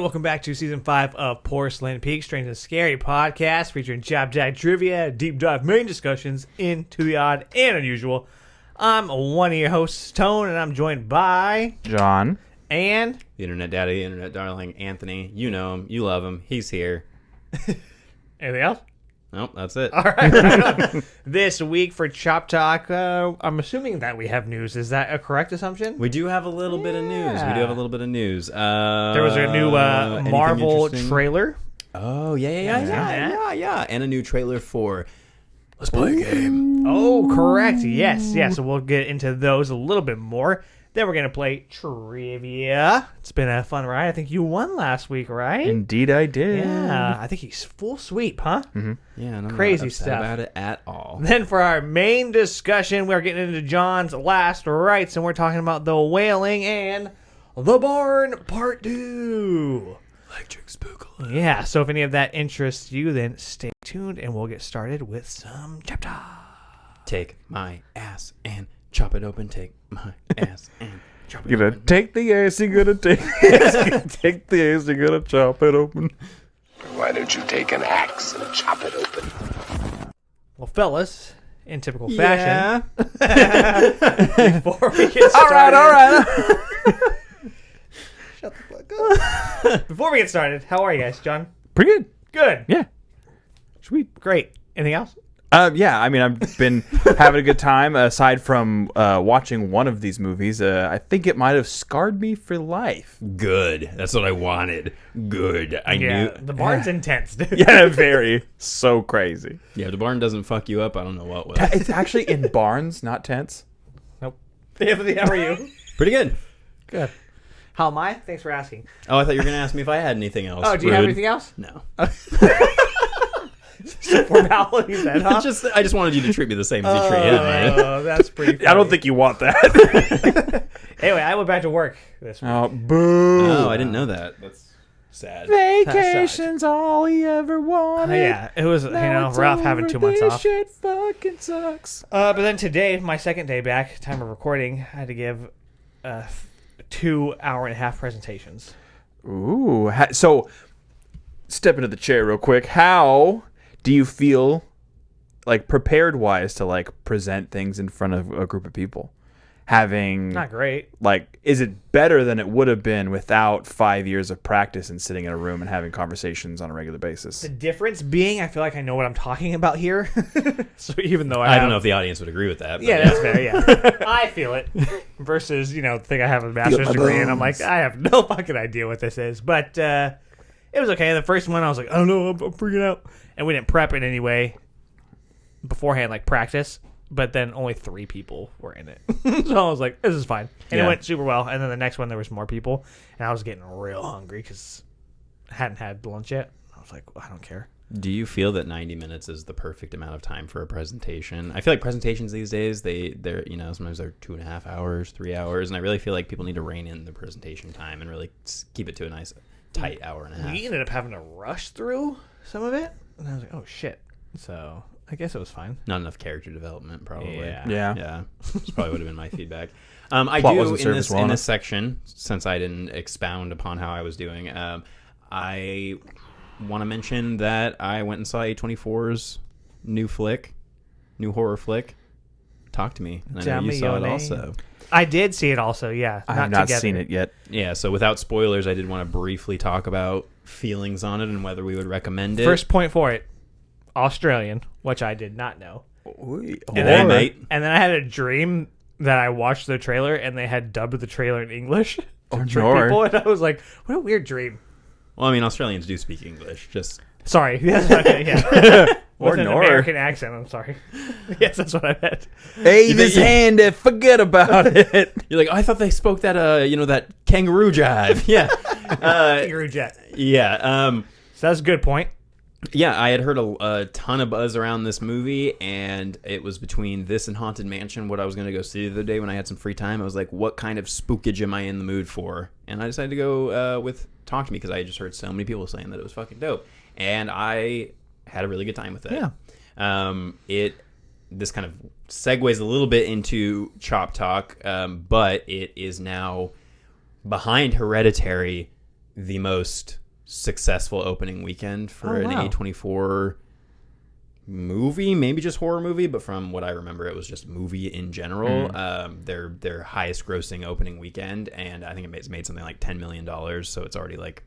welcome back to Season 5 of Porcelain Peak, Strange and Scary podcast featuring Jab Jack Trivia, deep dive main discussions into the odd and unusual. I'm one of your hosts, Tone, and I'm joined by... John. And... The Internet Daddy, Internet Darling, Anthony. You know him. You love him. He's here. Anything else? Nope, that's it. All right. This week for Chop Talk, I'm assuming that we have news. Is that a correct assumption? We do have a little bit of news. There was a new Marvel trailer. Oh, yeah. And a new trailer for Let's Play a Game. Oh, correct. Yes. So we'll get into those a little bit more. Then we're going to play trivia. It's been a fun ride. I think you won last week, right? Indeed I did. Yeah. I think he's full sweep, huh? Mm-hmm. Yeah, and I'm crazy not upset stuff about it at all. Then for our main discussion, we're getting into John's last rites, and we're talking about the Wailing and the Barn Part 2. Electric Spook Alert. Yeah, so if any of that interests you, then stay tuned, and we'll get started with some chapter. Take my ass and chop it open. Take my ass and chop it You're gonna open. take the ass, you're gonna take take the ass, you're gonna chop it open. Why don't you take an axe and chop it open? Well, fellas, in typical fashion, Yeah. before we get started... All right. Shut the fuck up. Before we get started, how are you guys, John? Pretty good. Good. Yeah. Sweet. Great. Anything else? Yeah, I mean, I've been having a good time. Aside from watching one of these movies, I think it might have scarred me for life. Good. That's what I wanted. Good. I knew. The barn's intense, dude. Yeah, very. So crazy. Yeah, if the barn doesn't fuck you up, I don't know what will. It's actually in barns, not tents. Nope. Anthony, how are you? Pretty good. Good. How am I? Thanks for asking. Oh, I thought you were going to ask me if I had anything else. Oh, do you have Rude. anything else? No. Formalities then, huh? I just wanted you to treat me the same as you treat him, right? Oh, that's pretty funny. I don't think you want that. Anyway, I went back to work this week. Oh, boo. Oh, I didn't know that. That's sad. Vacation's all he ever wanted. Yeah, it was, rough having 2 months off. Shit fucking sucks. But then today, my second day back, time of recording, I had to give 2 hour-and-a-half presentations. Ooh. So, step into the chair real quick. How do you feel, like, prepared-wise to, like, present things in front of a group of people? Having... Not great. Like, is it better than it would have been without 5 years of practice and sitting in a room and having conversations on a regular basis? The difference being, I feel like I know what I'm talking about here. So even though I don't know if the audience would agree with that. But Yeah, that's fair, yeah. I feel it. Versus, the thing I have a bachelor's degree in, I'm like, I have no fucking idea what this is. But it was okay. The first one, I was like, I don't know, I'm freaking out. And we didn't prep it anyway beforehand, like practice. But then only 3 people were in it. So I was like, this is fine. And it went super well. And then the next one, there was more people. And I was getting real hungry because I hadn't had lunch yet. I was like, well, I don't care. Do you feel that 90 minutes is the perfect amount of time for a presentation? I feel like presentations these days, they're sometimes they're 2.5 hours, 3 hours. And I really feel like people need to rein in the presentation time and really keep it to a nice, tight hour and a half. We ended up having to rush through some of it. And I was like, oh, shit. So I guess it was fine. Not enough character development, probably. Yeah. That's probably would have been my feedback. I Plot do wasn't served as well in enough. this section, since I didn't expound upon how I was doing. I want to mention that I went and saw A24's new horror flick. Talk to me. And I know you saw it also. I did see it also, yeah. I have not seen it yet. Yeah, so without spoilers, I did want to briefly talk about feelings on it and whether we would recommend it. First point for it, Australian, which I did not know. Hey, then, mate. And then I had a dream that I watched the trailer and they had dubbed the trailer in English to trick people, and I was like, what a weird dream. Well, I mean, Australians do speak English. Just Sorry. That's okay, yeah. Or With an Nor. American accent, I'm sorry. Yes, that's what I meant. Hey, this hand, forget about it. you're like, oh, I thought they spoke that that kangaroo jive. Yeah. Kangaroo jet. Yeah. So that's a good point. Yeah, I had heard a ton of buzz around this movie, and it was between this and Haunted Mansion, what I was going to go see the other day when I had some free time. I was like, what kind of spookage am I in the mood for? And I decided to go with Talk to Me, because I had just heard so many people saying that it was fucking dope. And I had a really good time with it. Yeah. This kind of segues a little bit into Chop Talk, but it is now behind Hereditary the most successful opening weekend for an wow. A24 movie, maybe just horror movie, but from what I remember, it was just movie in general. Their highest grossing opening weekend, and I think it made something like $10 million. So it's already like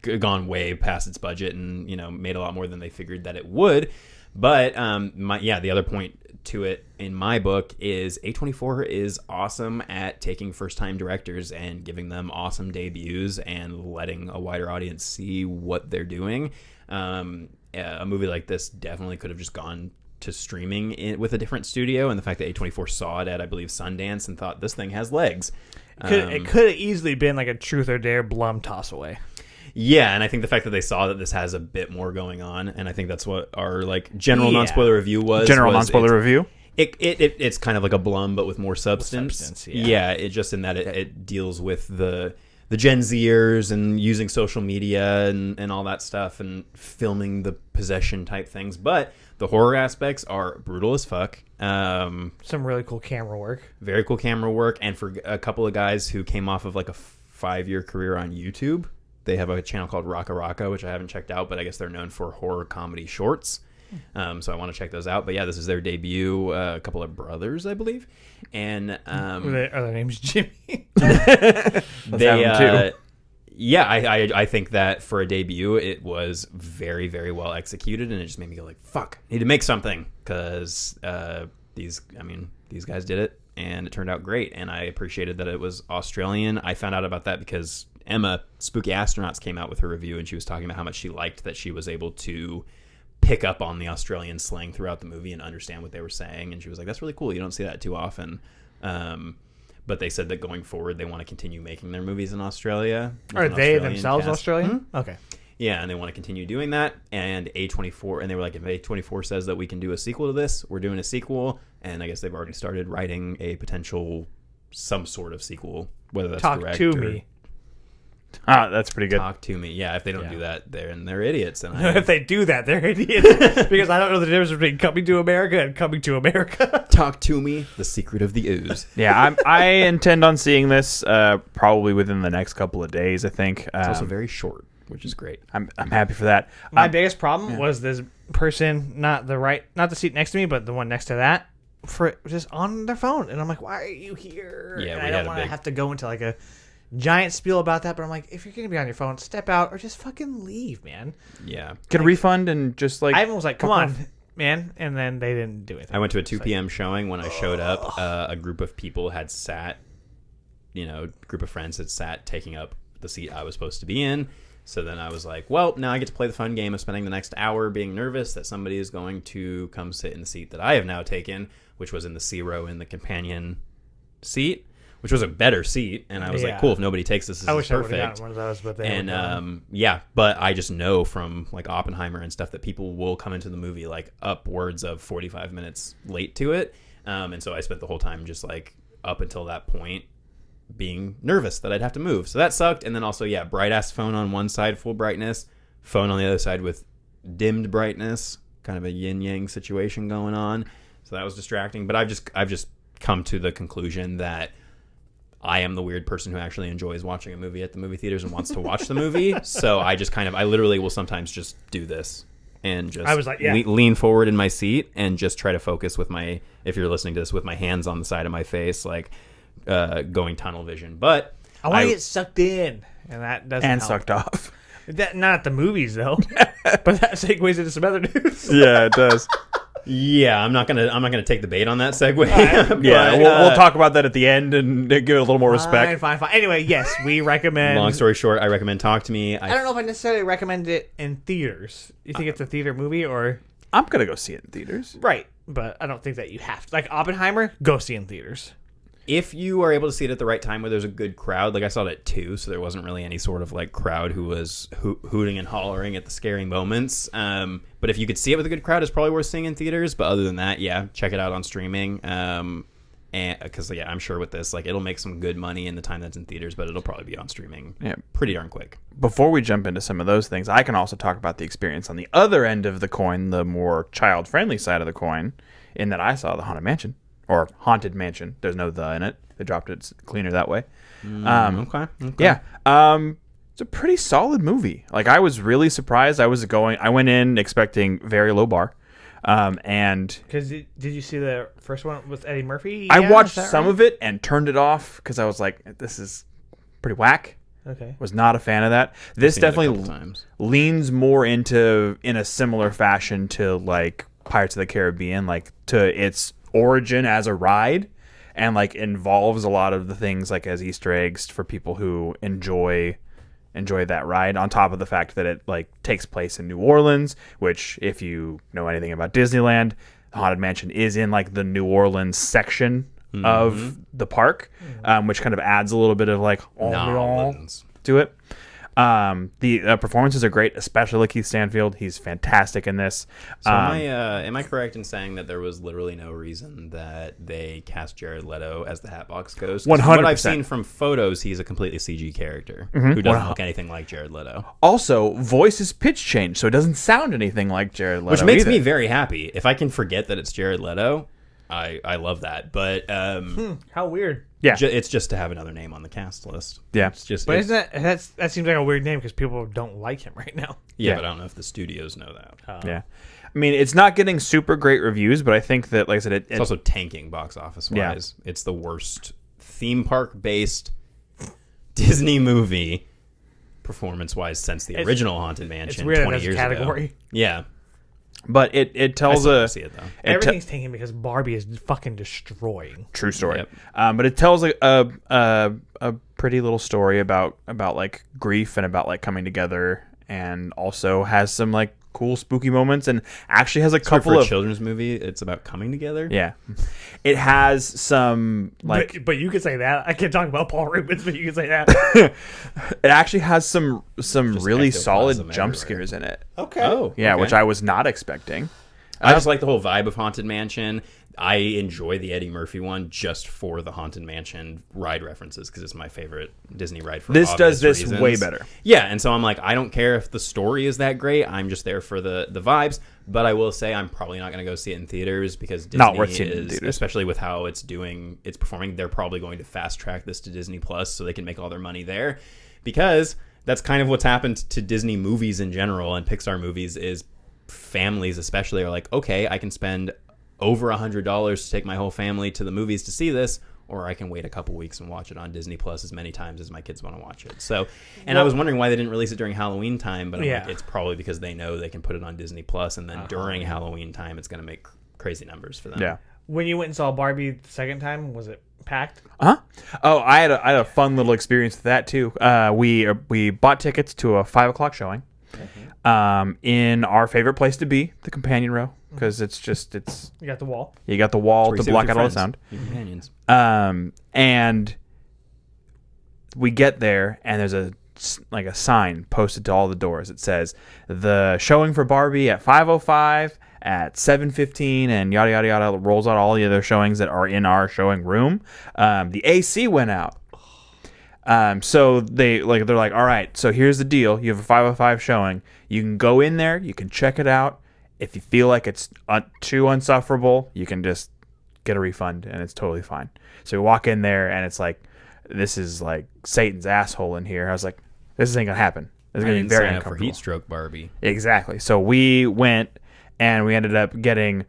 gone way past its budget, and made a lot more than they figured that it would. But the other point to it in my book is A24 is awesome at taking first-time directors and giving them awesome debuts and letting a wider audience see what they're doing. A movie like this definitely could have just gone to streaming with a different studio, and the fact that A24 saw it at, I believe, Sundance and thought this thing has legs. It could have easily been like a Truth or Dare Blum toss away. Yeah, and I think the fact that they saw that this has a bit more going on, and I think that's what our general non-spoiler review was. General non-spoiler review? It's kind of like a Blum, but with more substance. Yeah. It just in that it deals with the Gen Zers and using social media and all that stuff and filming the possession type things. But the horror aspects are brutal as fuck. Some really cool camera work. Very cool camera work. And for a couple of guys who came off of like a 5-year career on YouTube, they have a channel called Raka Raka, which I haven't checked out, but I guess they're known for horror comedy shorts. So I want to check those out. But yeah, this is their debut. A couple of brothers, I believe. And are their names Jimmy? they yeah, I think that for a debut, it was very, very well executed, and it just made me go like, fuck, I need to make something, because these guys did it, and it turned out great, and I appreciated that it was Australian. I found out about that because Emma, Spooky Astronauts, came out with her review, and she was talking about how much she liked that she was able to pick up on the Australian slang throughout the movie and understand what they were saying, and she was like, that's really cool, you don't see that too often. But they said that going forward, they want to continue making their movies in Australia. Are they themselves Australian? Mm-hmm. Okay. Yeah, and they want to continue doing that. And A24, and they were like, if A24 says that we can do a sequel to this, we're doing a sequel. And I guess they've already started writing a potential, some sort of sequel, whether that's Talk direct to or me. That's pretty good. Talk to me. Yeah, if they don't do that, they're idiots. And If they do that, they're idiots. Because I don't know the difference between Coming to America and Coming to America. Talk to me, the secret of the ooze. Yeah, I intend on seeing this probably within the next couple of days, I think. It's also very short, which is great. I'm happy for that. My biggest problem was this person, not the seat next to me, but the one next to that, for just on their phone. And I'm like, why are you here? Yeah, and we I don't had a want to big- have to go into like a giant spiel about that, but I'm like, if you're gonna be on your phone, step out or just fucking leave, man. Yeah. Get a refund and just like... I was like, come on, man, and then they didn't do anything. I went to a 2 p.m. showing. When I showed up, a group of people had sat, group of friends had sat taking up the seat I was supposed to be in. So then I was like, well, now I get to play the fun game of spending the next hour being nervous that somebody is going to come sit in the seat that I have now taken, which was in the C row in the companion seat, which was a better seat. And I was like, cool, if nobody takes this, this I is wish I would perfect. have gotten one of those, but they And but I just know from like Oppenheimer and stuff that people will come into the movie like upwards of 45 minutes late to it. And so I spent the whole time just like up until that point being nervous that I'd have to move. So that sucked. And then also, bright ass phone on one side, full brightness, phone on the other side with dimmed brightness, kind of a yin yang situation going on. So that was distracting. But I've just come to the conclusion that I am the weird person who actually enjoys watching a movie at the movie theaters and wants to watch the movie. So I just I literally will sometimes just do this and just I was like, lean forward in my seat and just try to focus with my, if you're listening to this, with my hands on the side of my face, like going tunnel vision. But I want to get sucked in, and that doesn't and help. sucked off. That, not at the movies though, but that segues into some other news. Yeah, it does. Yeah, I'm not gonna take the bait on that segue. Yeah, we'll talk about that at the end and give it a little more respect. Fine. Anyway, yes, we recommend. Long story short, I recommend Talk to Me. I don't know if I necessarily recommend it in theaters. You think it's a theater movie or? I'm gonna go see it in theaters. Right, but I don't think that you have to. Like Oppenheimer, go see in theaters. If you are able to see it at the right time where there's a good crowd, like I saw it at 2, so there wasn't really any sort of like crowd who was hooting and hollering at the scary moments. But if you could see it with a good crowd, it's probably worth seeing in theaters. But other than that, check it out on streaming. And because I'm sure with this, like it'll make some good money in the time that's in theaters, but it'll probably be on streaming pretty darn quick. Before we jump into some of those things, I can also talk about the experience on the other end of the coin, the more child-friendly side of the coin, in that I saw the Haunted Mansion. Or Haunted Mansion. There's no the in it. They dropped it. It's cleaner that way. Okay. Yeah. It's a pretty solid movie. Like, I was really surprised. I went in expecting very low bar. And because did you see the first one with Eddie Murphy? I watched some of it and turned it off because I was like, this is pretty whack. Okay. Was not a fan of that. This Seen it a definitely couple times. leans more in a similar fashion to like Pirates of the Caribbean, like to its origin as a ride, and like involves a lot of the things like as Easter eggs for people who enjoy that ride, on top of the fact that it like takes place in New Orleans, which if you know anything about Disneyland, the Haunted Mansion is in like the New Orleans section of the park, which kind of adds a little bit of like Orleans to it. The performances are great, especially Keith Stanfield. He's fantastic in this. So am I correct in saying that there was literally no reason that they cast Jared Leto as the Hatbox Ghost? 100%. From what I've seen from photos, he's a completely CG character who doesn't look anything like Jared Leto. Also, voice is pitch changed, so it doesn't sound anything like Jared Leto. Which makes either. me very happy. If I can forget that it's Jared Leto, I love that. But How weird. Yeah. It's just to have another name on the cast list. Yeah. It's just, But that seems like a weird name because people don't like him right now. yeah, but I don't know if the studios know that. Yeah. I mean, it's not getting super great reviews, but I think that, like I said, It's also tanking box office wise. Yeah. It's the worst theme park based Disney movie performance wise since the original Haunted Mansion. It's weird 20 as a years category. ago. Yeah. But it tells see it though. Everything's tanking because Barbie is fucking destroying. True story. Yep. But it tells a pretty little story about like grief and about like coming together, and also has some like cool spooky moments, and actually has a couple for of a children's movie. It's about coming together. Yeah, it has some like. But you could say that. I can't talk about Paul Rubens, but you can say that. It actually has some really solid ectoplasm jump everywhere. scares in it. Okay. Oh, Yeah, okay. which I was not expecting. I just like the whole vibe of Haunted Mansion. I enjoy the Eddie Murphy one just for the Haunted Mansion ride references because it's my favorite Disney ride for This obvious does this reasons. way better. Yeah, and so I'm like, I don't care if the story is that great. I'm just there for the vibes. But I will say I'm probably not going to go see it in theaters because Disney Not worth seeing it in is, theaters. especially with how it's performing, they're probably going to fast track this to Disney Plus so they can make all their money there. Because that's kind of what's happened to Disney movies in general and Pixar movies is families especially are like, okay, I can spend over $100 to take my whole family to the movies to see this, or I can wait a couple weeks and watch it on Disney Plus as many times as my kids want to watch it. So, and I was wondering why they didn't release it during Halloween time, but I'm like, it's probably because they know they can put it on Disney Plus, and then during Halloween time, it's going to make crazy numbers for them. Yeah. When you went and saw Barbie the second time, was it packed? Oh, I had a fun little experience with that too. We bought tickets to a 5:00 showing, in our favorite place to be, the companion row, because it's You got the wall. you got the wall Where you to sit block with out your all the friends, sound. your companions. And we get there, and there's a sign posted to all the doors. It says the showing for Barbie at 5:05, at 7:15, and yada yada yada. It rolls out all the other showings that are in our showing room. The AC went out. So they're like, all right, so here's the deal. You have a 5:05 showing. You can go in there. You can check it out. If you feel like it's too unsufferable, you can just get a refund, and it's totally fine. So we walk in there, and it's like, this is like Satan's asshole in here. I was like, this ain't gonna happen. It's I gonna be didn't very sign up for uncomfortable. Heat Stroke Barbie. Exactly. So we went, and we ended up getting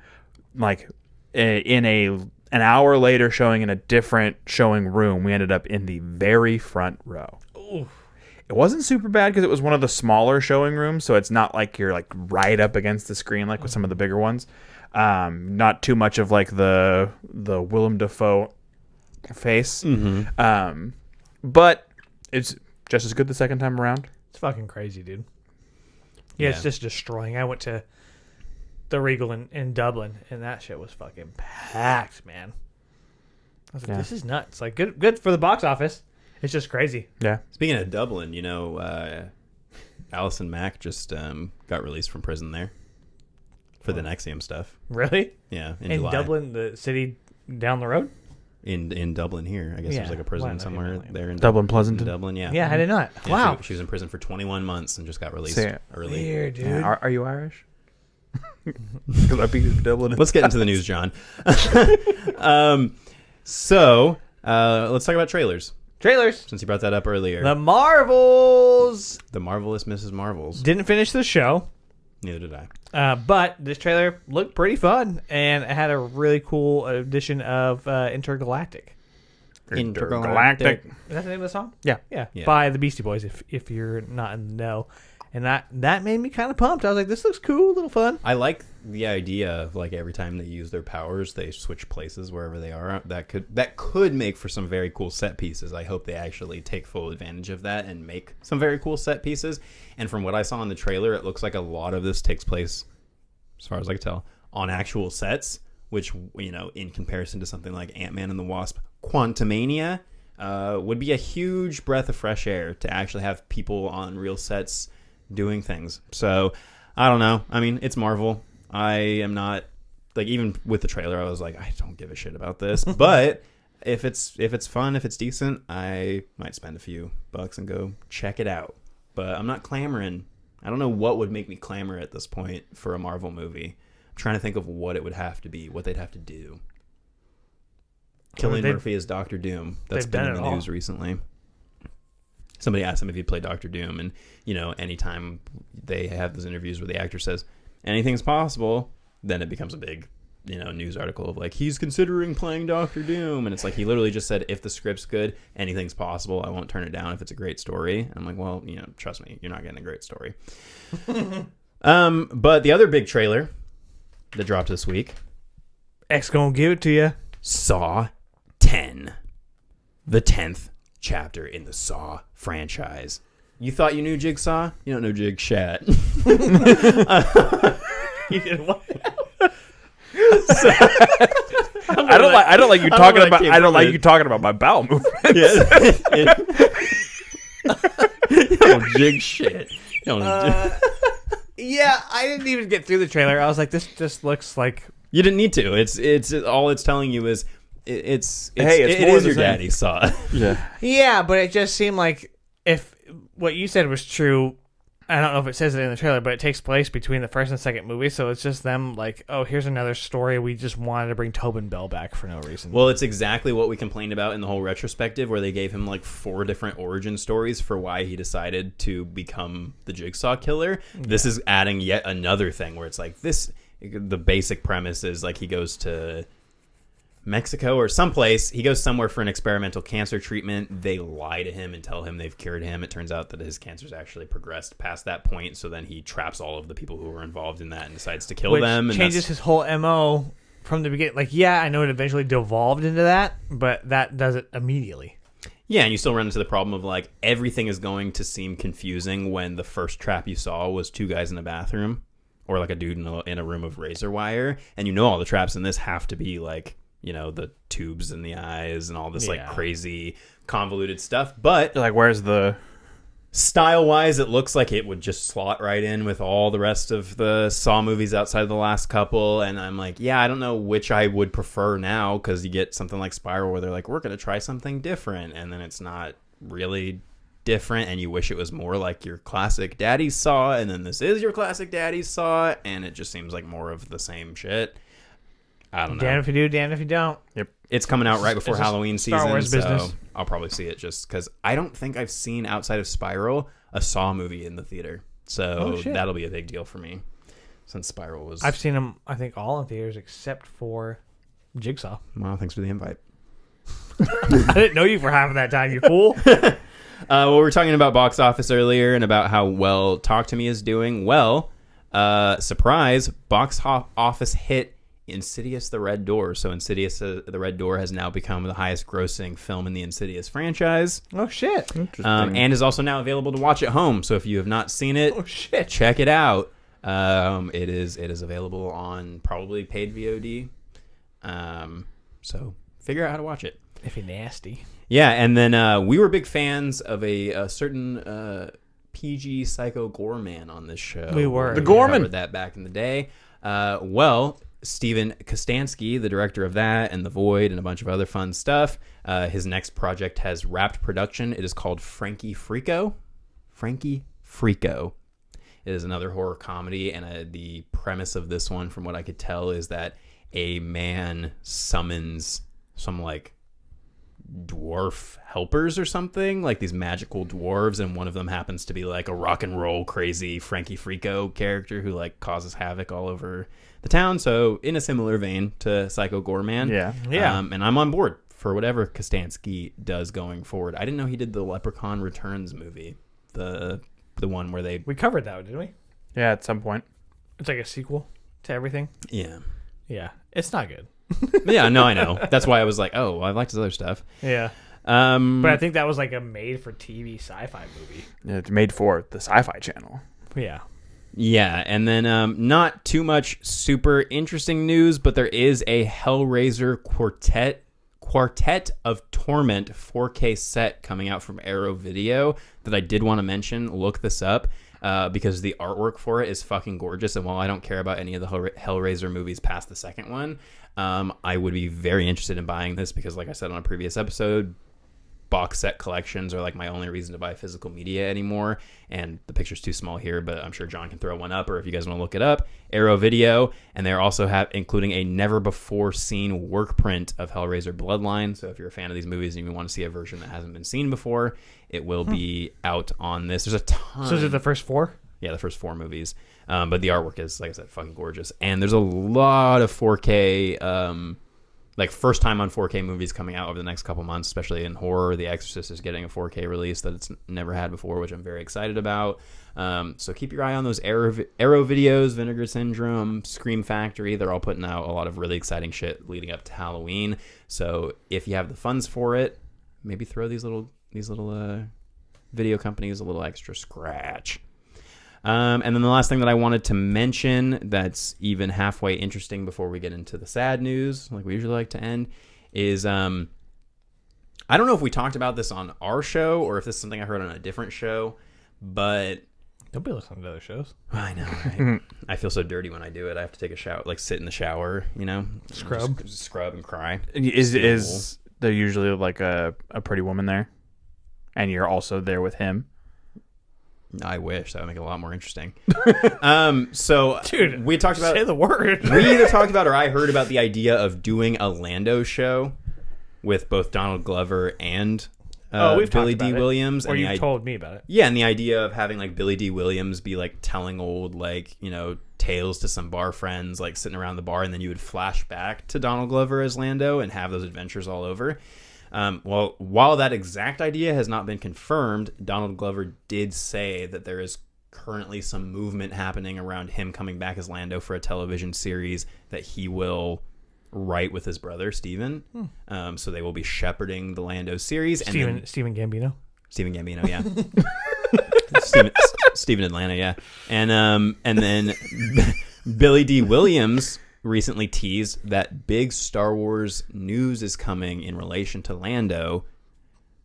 like in an hour later showing in a different showing room. We ended up in the very front row. Ooh. It wasn't super bad because it was one of the smaller showing rooms, so it's not like you're like right up against the screen like with some of the bigger ones. Not too much of like the Willem Dafoe face, but it's just as good the second time around. It's fucking crazy, dude. Yeah, it's just destroying. I went to the Regal in Dublin, and that shit was fucking packed, man. I was like, this is nuts. Like, good for the box office. It's just crazy. Yeah. Speaking of Dublin, Allison Mack just got released from prison there for the Nexium stuff. Really? Yeah, in In July. Dublin, the city down the road? In Dublin here. I guess Yeah. there's like a prison Well, I know somewhere you meant there in Dublin Pleasanton. Dublin, yeah. Yeah, I did not. Yeah, Wow. She was in prison for 21 months and just got released Say it. early. Weird, dude. Yeah. Are you Irish? Because I beat Dublin. Let's get into the news, John. So let's talk about trailers. Trailers. Since you brought that up earlier. The Marvels. The Marvelous Mrs. Marvels. Didn't finish the show. Neither did I. But this trailer looked pretty fun, and it had a really cool addition of Intergalactic. Intergalactic. Is that the name of the song? Yeah. Yeah. Yeah. By the Beastie Boys, if you're not in the know. And that made me kind of pumped. I was like, this looks cool, a little fun. I like the idea of like every time they use their powers, they switch places wherever they are. That could make for some very cool set pieces. I hope they actually take full advantage of that and make some very cool set pieces. And from what I saw in the trailer, it looks like a lot of this takes place, as far as I can tell, on actual sets, which, you know, in comparison to something like Ant-Man and the Wasp, Quantumania, would be a huge breath of fresh air to actually have people on real sets doing things. So I don't know. I mean, it's Marvel. I am not like, even with the trailer, I was like, I don't give a shit about this. But if it's fun, if it's decent, I might spend a few bucks and go check it out. But I'm not clamoring. I don't know what would make me clamor at this point for a Marvel movie. I'm trying to think of what it would have to be, what they'd have to do. Cillian Murphy as Doctor Doom. That's been in the news recently. Somebody asked him if he'd play Doctor Doom, and, you know, anytime they have those interviews where the actor says anything's possible, then it becomes a big, you know, news article of like, he's considering playing Doctor Doom, and it's like, he literally just said, if the script's good, anything's possible. I won't turn it down if it's a great story. And I'm like, well, you know, trust me, you're not getting a great story. But the other big trailer that dropped this week, X gonna give it to you. Saw 10, the 10th chapter in the Saw franchise. You thought you knew Jigsaw? You don't know Jig Shat. You did what? I don't like you talking about. I don't like you talking about my bowel movements. Yeah. You don't jig shit. You don't Yeah, I didn't even get through the trailer. I was like, this just looks like... You didn't need to. It's all it's telling you is it is more your the same. daddy's Saw. Yeah. Yeah, but it just seemed like if what you said was true, I don't know if it says it in the trailer, but it takes place between the first and second movie, so it's just them like, oh, here's another story. We just wanted to bring Tobin Bell back for no reason. Well, it's exactly what we complained about in the whole retrospective, where they gave him like 4 different origin stories for why he decided to become the Jigsaw Killer. Yeah. This is adding yet another thing where it's like this. The basic premise is like he goes to Mexico or someplace. He goes somewhere for an experimental cancer treatment. They lie to him and tell him they've cured him. It turns out that his cancer's actually progressed past that point. So then he traps all of the people who were involved in that and decides to kill them. And changes his whole MO from the beginning. Like, yeah, I know it eventually devolved into that, but that does it immediately. Yeah, and you still run into the problem of like everything is going to seem confusing when the first trap you saw was 2 guys in a bathroom or like a dude in a room of razor wire. And you know all the traps in this have to be like, you know, the tubes in the eyes and all this like crazy convoluted stuff. But like, where's the style wise, it looks like it would just slot right in with all the rest of the Saw movies outside of the last couple. And I'm like, yeah, I don't know which I would prefer now, because you get something like Spiral where they're like, we're going to try something different. And then it's not really different, and you wish it was more like your classic Daddy's Saw, and then this is your classic Daddy's Saw, and it just seems like more of the same shit. I don't know. Damn if you do, damn if you don't. Yep. It's coming out right before Halloween season, Star Wars business. So I'll probably see it just because I don't think I've seen, outside of Spiral, a Saw movie in the theater. So that'll be a big deal for me, since Spiral was... I've seen them, I think, all in theaters except for Jigsaw. Well, thanks for the invite. I didn't know you for half of that time, you fool. Well, we were talking about box office earlier and about how well Talk to Me is doing. Well, surprise, box office hit Insidious the Red Door. So Insidious the Red Door has now become the highest grossing film in the Insidious franchise. Oh, shit. And is also now available to watch at home. So if you have not seen it, check it out. It is available on probably paid VOD. So figure out how to watch it. If you're nasty. Yeah, and then we were big fans of a certain PG Psycho Gore man on this show. We were. The Gorman. Covered that back in the day. Well, Steven Kostanski, the director of that and The Void and a bunch of other fun stuff, his next project has wrapped production. It is called Frankie Frico. Frankie Frico. It is another horror comedy, and the premise of this one, from what I could tell, is that a man summons some like dwarf helpers or something, like these magical dwarves, and one of them happens to be like a rock and roll crazy Frankie Frico character who like causes havoc all over the town. So in a similar vein to Psycho Goreman. Yeah. And I'm on board for whatever Kostansky does going forward. I didn't know he did the Leprechaun Returns movie, the one where they We covered that, didn't we? Yeah, at some point. It's like a sequel to everything. yeah. It's not good. Yeah, no, I know. That's why I was like, oh, well, I liked his other stuff. Yeah. But I think that was like a made-for-TV sci-fi movie. Yeah, it's made for the Sci-Fi Channel. Yeah. yeah, and then not too much super interesting news, but there is a Hellraiser Quartet of Torment 4K set coming out from Arrow Video that I did want to mention. Look this up. Because the artwork for it is fucking gorgeous, and while I don't care about any of the Hellraiser movies past the second one, I would be very interested in buying this because, like I said on a previous episode, box set collections are like my only reason to buy physical media anymore, and the picture's too small here, but I'm sure John can throw one up, or if you guys want to look it up, Arrow Video, and they're also including a never before seen work print of Hellraiser Bloodline. So if you're a fan of these movies and you want to see a version that hasn't been seen before, it will be out on this. There's a ton. So is it the first 4? Yeah, the first 4 movies. But the artwork is, like I said, fucking gorgeous. And there's a lot of 4K, like first time on 4K movies coming out over the next couple months, especially in horror. The Exorcist is getting a 4K release that it's never had before, which I'm very excited about. So keep your eye on those Arrow videos, Vinegar Syndrome, Scream Factory. They're all putting out a lot of really exciting shit leading up to Halloween. So if you have the funds for it, maybe throw these little video companies a little extra scratch. And then the last thing that I wanted to mention that's even halfway interesting before we get into the sad news, like we usually like to end, is I don't know if we talked about this on our show or if this is something I heard on a different show, but Don't be listening to other shows. I know, right? I feel so dirty when I do it. I have to take a shower, like sit in the shower, you know, Scrub. just scrub and cry. Is there usually like a pretty woman there, and you're also there with him? I wish that would make it a lot more interesting. So, Dude, we talked about say the word. we either talked about or I heard about the idea of doing a Lando show with both Donald Glover and we've Billy talked D. about it. Williams. Or and you've told me about it. Yeah, and the idea of having like Billy D. Williams be like telling old like, you know, tales to some bar friends, like sitting around the bar, and then you would flash back to Donald Glover as Lando and have those adventures all over. Well, while that exact idea has not been confirmed, Donald Glover did say that there is currently some movement happening around him coming back as Lando for a television series that he will write with his brother, Steven. So they will be shepherding the Lando series. Stephen Gambino. Stephen Gambino, yeah. Steven Atlanta, yeah. And then Billy D. Williams recently teased that big Star Wars news is coming in relation to Lando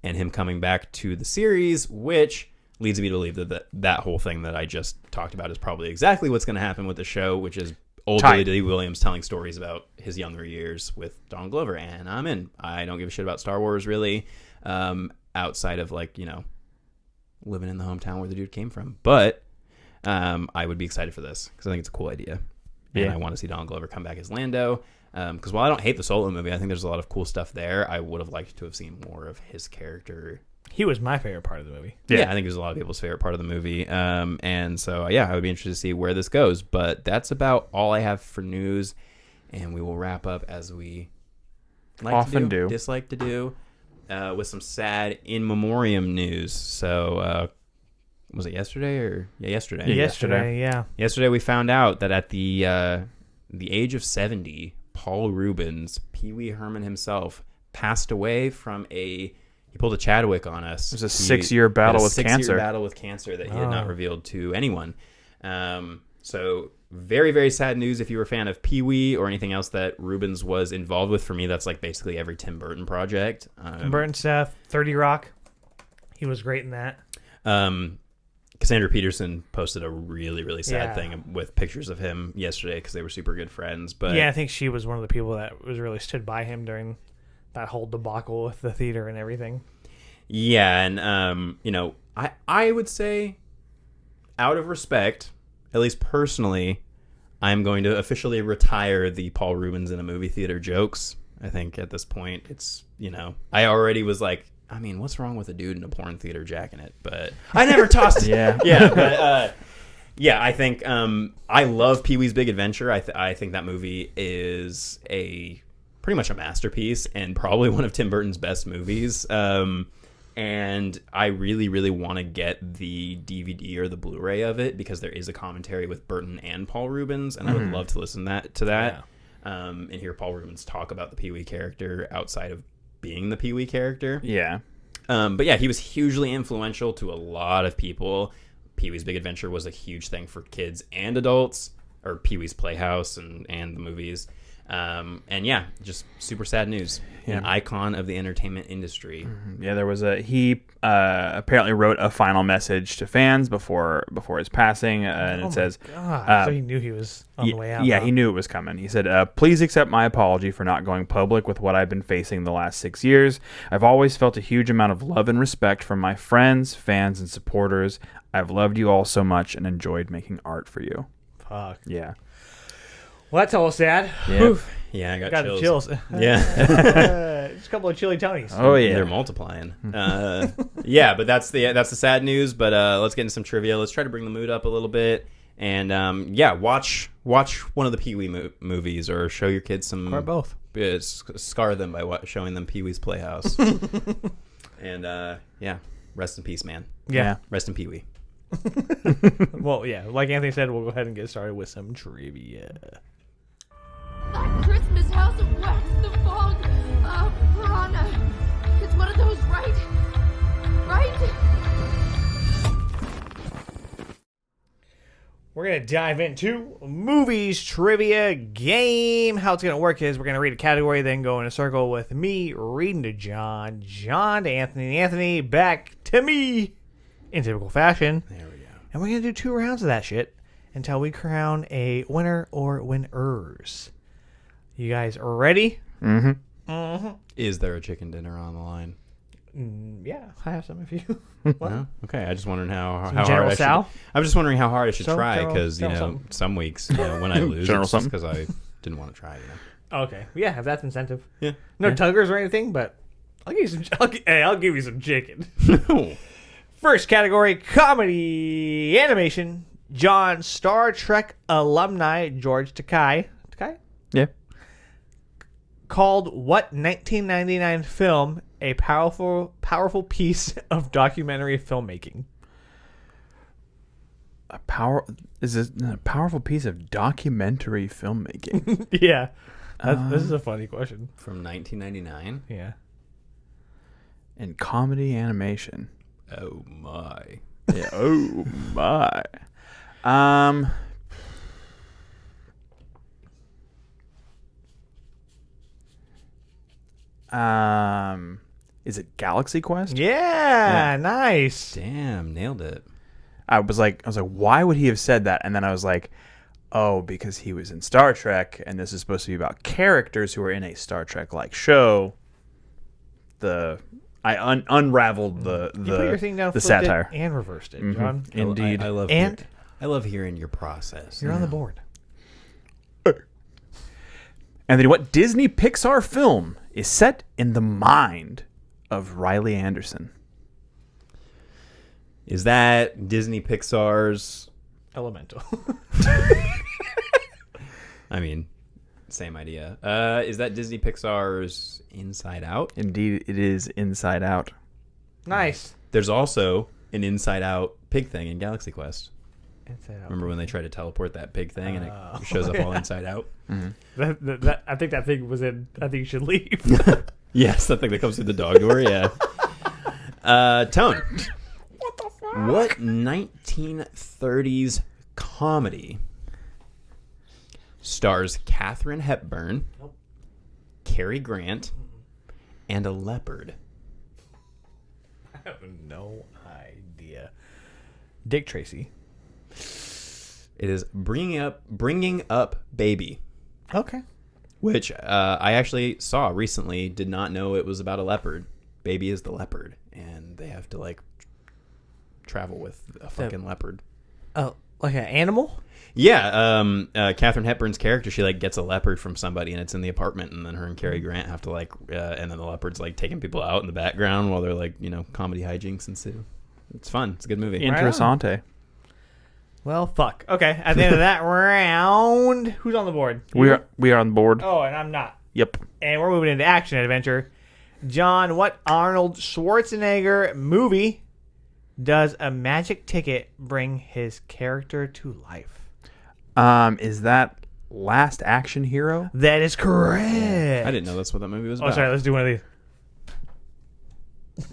and him coming back to the series, which leads me to believe that whole thing that I just talked about is probably exactly what's going to happen with the show, which is old Billy D. Williams telling stories about his younger years with Donald Glover. And I'm in. I don't give a shit about Star Wars, really, outside of, like, you know, living in the hometown where the dude came from. But I would be excited for this because I think it's a cool idea. And I want to see Donald Glover come back as Lando. Because while I don't hate the Solo movie, I think there's a lot of cool stuff there. I would have liked to have seen more of his character. He was my favorite part of the movie. Yeah, I think it was a lot of people's favorite part of the movie. And so, yeah, I would be interested to see where this goes. But that's about all I have for news. And we will wrap up as we Often do. dislike to do, with some sad in memoriam news. So, was it yesterday or yesterday? Yesterday, yeah. Yesterday we found out that at the age of 70, Paul Rubens, Pee Wee Herman himself, passed away from he pulled a Chadwick on us. It was a 6-year battle with cancer. 6-year battle with cancer that he had not revealed to anyone. So very, very sad news if you were a fan of Pee Wee or anything else that Rubens was involved with. For me, that's like basically every Tim Burton project. Tim Burton stuff, 30 Rock. He was great in that. Cassandra Peterson posted a really, really sad thing with pictures of him yesterday because they were super good friends. But yeah, I think she was one of the people that was really stood by him during that whole debacle with the theater and everything. Yeah, and you know, I would say, out of respect, at least personally, I'm going to officially retire the Paul Rubens in a movie theater jokes. I think at this point, it's, I already was like, I mean, what's wrong with a dude in a porn theater jacking it? But I never tossed it. Yeah. But yeah, I think I love Pee-wee's Big Adventure. I think that movie is pretty much a masterpiece and probably one of Tim Burton's best movies. And I really, really want to get the DVD or the Blu-ray of it because there is a commentary with Burton and Paul Rubens, and I would love to listen to that. Yeah. And hear Paul Rubens talk about the Pee-wee character outside of being the Pee-wee character. Yeah. But yeah, he was hugely influential to a lot of people. Pee-wee's Big Adventure was a huge thing for kids and adults, or Pee-wee's Playhouse and the movies. And yeah, just super sad news. Yeah. An icon of the entertainment industry. Yeah, there was he apparently wrote a final message to fans before his passing, and it says, God, so he knew he was on the way out. Yeah, he knew it was coming. He said, please accept my apology for not going public with what I've been facing the last 6 years. I've always felt a huge amount of love and respect from my friends, fans, and supporters. I've loved you all so much and enjoyed making art for you. Fuck. Yeah. Well, that's all sad. Yeah, yeah, I got the chills. Yeah. Just a couple of chilly Tonys. Oh yeah, they're multiplying. Yeah, but that's the sad news. But let's get into some trivia. Let's try to bring the mood up a little bit, and yeah, watch one of the Pee-wee movies, or show your kids some, or both. Scar them by showing them Pee-wee's Playhouse. And yeah, rest in peace, man. Yeah, rest in Pee-wee. Well, yeah, like Anthony said, we'll go ahead and get started with some trivia. That Christmas house of wax, the fog, piranha. It's one of those, right? Right? We're going to dive into movies trivia game. How it's going to work is we're going to read a category, then go in a circle with me reading to John, John to Anthony, Anthony back to me in typical fashion. There we go. And we're going to do 2 rounds of that shit until we crown a winner or winners. You guys are ready? Mm-hmm. Mm-hmm. Is there a chicken dinner on the line? Yeah, I have some if you want. No? Okay, I just wondering how General hard I should. Sal? I'm just wondering how hard I should So, try, General- because General something. some weeks when I lose, General it's just something. because I didn't want to try. Okay, yeah, if that's incentive. Yeah. No tuggers or anything, but I'll give you some. I'll give you some chicken. No. First category: comedy animation. John, Star Trek alumni George Takei. Takei? Yeah. Called what 1999 film a powerful piece of documentary filmmaking? A powerful piece of documentary filmmaking. Yeah, this is a funny question. From 1999. Yeah. And comedy animation. Oh my. Yeah. Oh my. Is it Galaxy Quest? Yeah, nice. Damn, nailed it. I was like, why would he have said that? And then I was like, oh, because he was in Star Trek, and this is supposed to be about characters who are in a Star Trek-like show. I unraveled You put your thing down, the flipped satire. it, and reversed it, John. Indeed. I love And- I love hearing your process. You're on the board. And then what Disney Pixar film is set in the mind of Riley Anderson? Is that Disney Pixar's? Elemental. I mean, same idea. Is that Disney Pixar's Inside Out? Indeed, it is Inside Out. Nice. There's also an Inside Out pig thing in Galaxy Quest. Inside Out. Remember when they tried to teleport that pig thing and it shows up all inside out? That I think that thing was in. I think you should leave. Yes, that thing that comes through the dog door. Yeah. Tone. What the fuck? What 1930s comedy stars Katharine Hepburn, Cary Grant, and a leopard? I have no idea. Dick Tracy. It is Bringing Up Baby, Okay. which I actually saw recently. Did not know it was about a leopard. Baby is the leopard, and they have to like travel with a fucking leopard. Oh, Like an animal? Yeah, Katharine Hepburn's character, she like gets a leopard from somebody, and it's in the apartment, and then her and Cary Grant have to like, and then the leopard's like taking people out in the background while they're like, comedy hijinks ensue. It's fun. It's a good movie. Interessante. Well, fuck. Okay, at the end of that round, who's on the board? We are on board. Oh, and I'm not. Yep. And we're moving into action adventure. John, what Arnold Schwarzenegger movie does a magic ticket bring his character to life? Is that Last Action Hero? That is correct. I didn't know that's what that movie was Oh, about. sorry. Let's do one of these.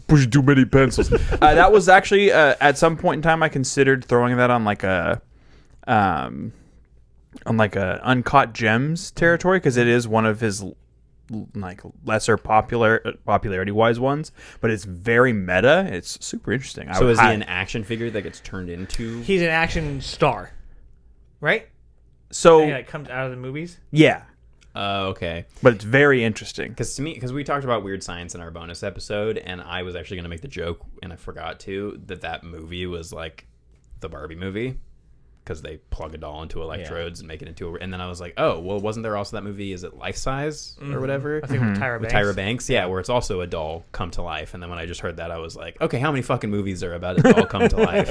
Push too many pencils. That was actually at some point in time I considered throwing that on like a Uncut Gems territory, because it is one of his like lesser popularity wise ones, but it's very meta. It's super interesting. So is he an action figure that gets turned into? He's an action star, right? So He like comes out of the movies. yeah, Okay. but it's very interesting. Because we talked about Weird Science in our bonus episode, and I was actually going to make the joke, and I forgot to, that movie was like the Barbie movie, because they plug a doll into electrodes and make it into and then I was like, oh, well, wasn't there also that movie, is it Life Size or whatever? I think with Tyra With Banks. Tyra Banks, yeah, where it's also a doll come to life. And then when I just heard that, I was like, okay, how many fucking movies are about a doll come to life?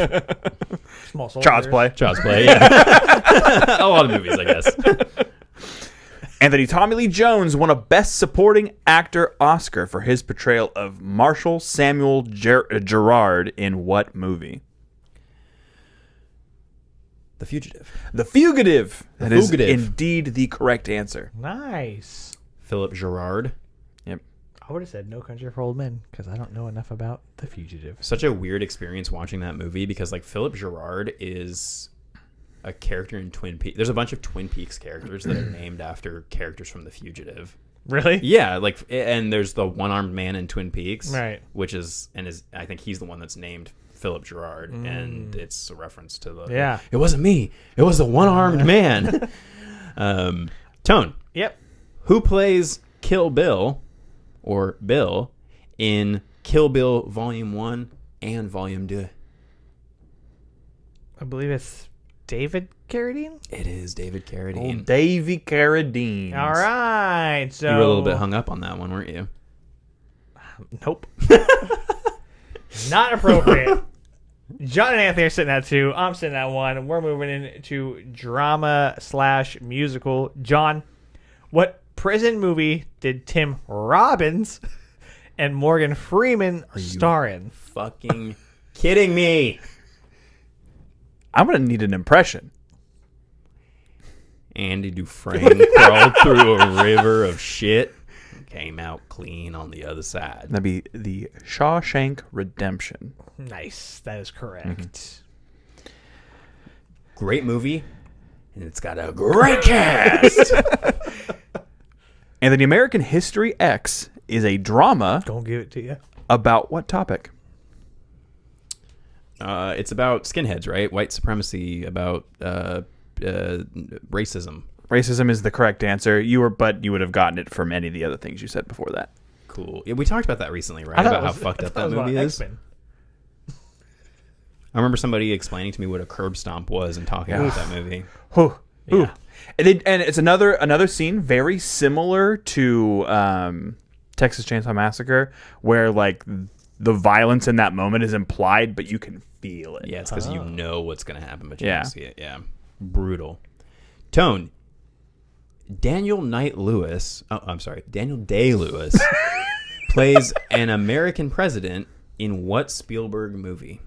Small Soldiers. Child's Play. Child's Play, yeah. A lot of movies, I guess. Anthony Tommy Lee Jones won a Best Supporting Actor Oscar for his portrayal of Marshall Samuel Gerard in what movie? The Fugitive. The Fugitive. That is Fugitive. indeed the correct answer. Nice. Philip Gerard. Yep. I would have said No Country for Old Men because I don't know enough about The Fugitive. Such a weird experience watching that movie, because like Philip Gerard is a character in Twin Peaks. There's a bunch of Twin Peaks characters that are named after characters from The Fugitive. Really? Yeah, like, and there's the one-armed man in Twin Peaks, Right. Which is I think he's the one that's named Philip Gerard, and it's a reference to the Yeah. It wasn't me. It was the one-armed man. Tone. Yep. Who plays Kill Bill or Bill in Kill Bill Volume 1 and Volume 2? I believe it's David Carradine. It is David Carradine. Davy Carradine. All right. So You were a little bit hung up on that one, weren't you? Nope. Not appropriate. John and Anthony are sitting at 2. I'm sitting at 1. We're moving into drama/musical. John, what prison movie did Tim Robbins and Morgan Freeman star in? Fucking kidding me. I'm going to need an impression. Andy Dufresne crawled through a river of shit and came out clean on the other side. That'd be The Shawshank Redemption. Nice. That is correct. Great movie, and it's got a great cast. And then the American History X is a drama Gonna give it to you. about what topic? It's about skinheads, right? White supremacy, about racism. Racism is the correct answer. But you would have gotten it from any of the other things you said before that. Cool. Yeah, we talked about that recently, right? I thought About it how was- fucked I up thought it that was movie about is. X-Men. I remember somebody explaining to me what a curb stomp was and talking about that movie. Whew. Ooh. Yeah. And it's another scene very similar to Texas Chainsaw Massacre, where like the violence in that moment is implied, but you can feel it. Yeah, it's because you know what's going to happen, but you Yeah. don't see it. Yeah. Brutal. Tone. Daniel Day-Lewis plays an American president in what Spielberg movie?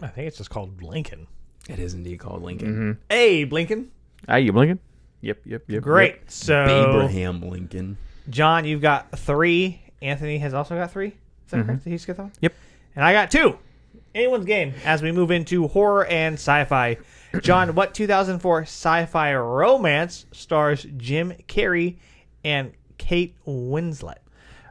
I think it's just called Lincoln. It is indeed called Lincoln. Hey, Lincoln. Ah, you blinking? Yep. Great. Yep. So, Abraham Lincoln. John, you've got 3. Anthony has also got 3. Is that correct? Did he just get that one? Yep. And I got 2. Anyone's game as we move into horror and sci-fi. John, what 2004 sci-fi romance stars Jim Carrey and Kate Winslet?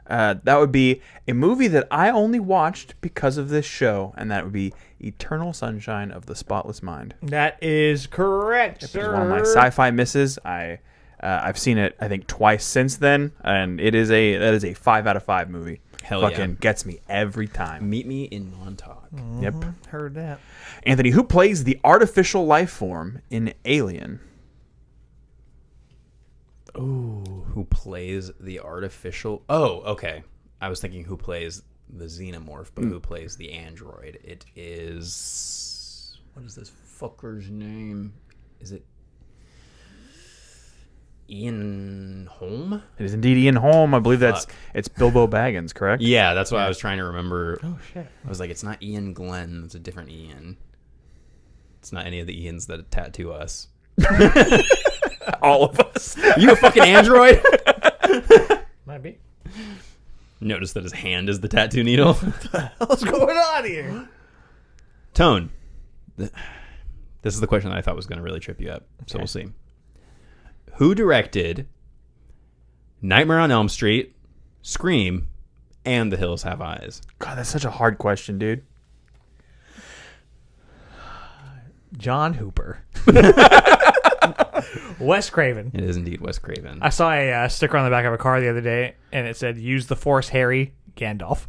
That would be a movie that I only watched because of this show, and that would be Eternal Sunshine of the Spotless Mind. That is correct, It's sir. one of my sci-fi misses. I've seen it I think twice since then, and that is a 5 out of 5 movie. Hell Fucking gets me every time. Meet me in Montauk. Yep. Heard that. Anthony, who plays the artificial life form in Alien? Ooh, who plays the artificial? Oh, okay. I was thinking who plays the xenomorph, but who plays the android? It is... What is this fucker's name? Is it Ian Holm? It is indeed Ian Holm. I believe it's Bilbo Baggins, correct? Yeah, that's what I was trying to remember. Oh shit. I was like, it's not Ian Glenn. It's a different Ian. It's not any of the Ians that tattoo us. All of us. You a fucking android? Might be. Notice that his hand is the tattoo needle. What's going on here? Tone. This is the question that I thought was going to really trip you up. So we'll see. Who directed Nightmare on Elm Street, Scream, and The Hills Have Eyes? God, that's such a hard question, dude. John Hooper. Wes Craven. It is indeed Wes Craven. I saw a sticker on the back of a car the other day, and it said, "Use the Force, Harry Gandalf."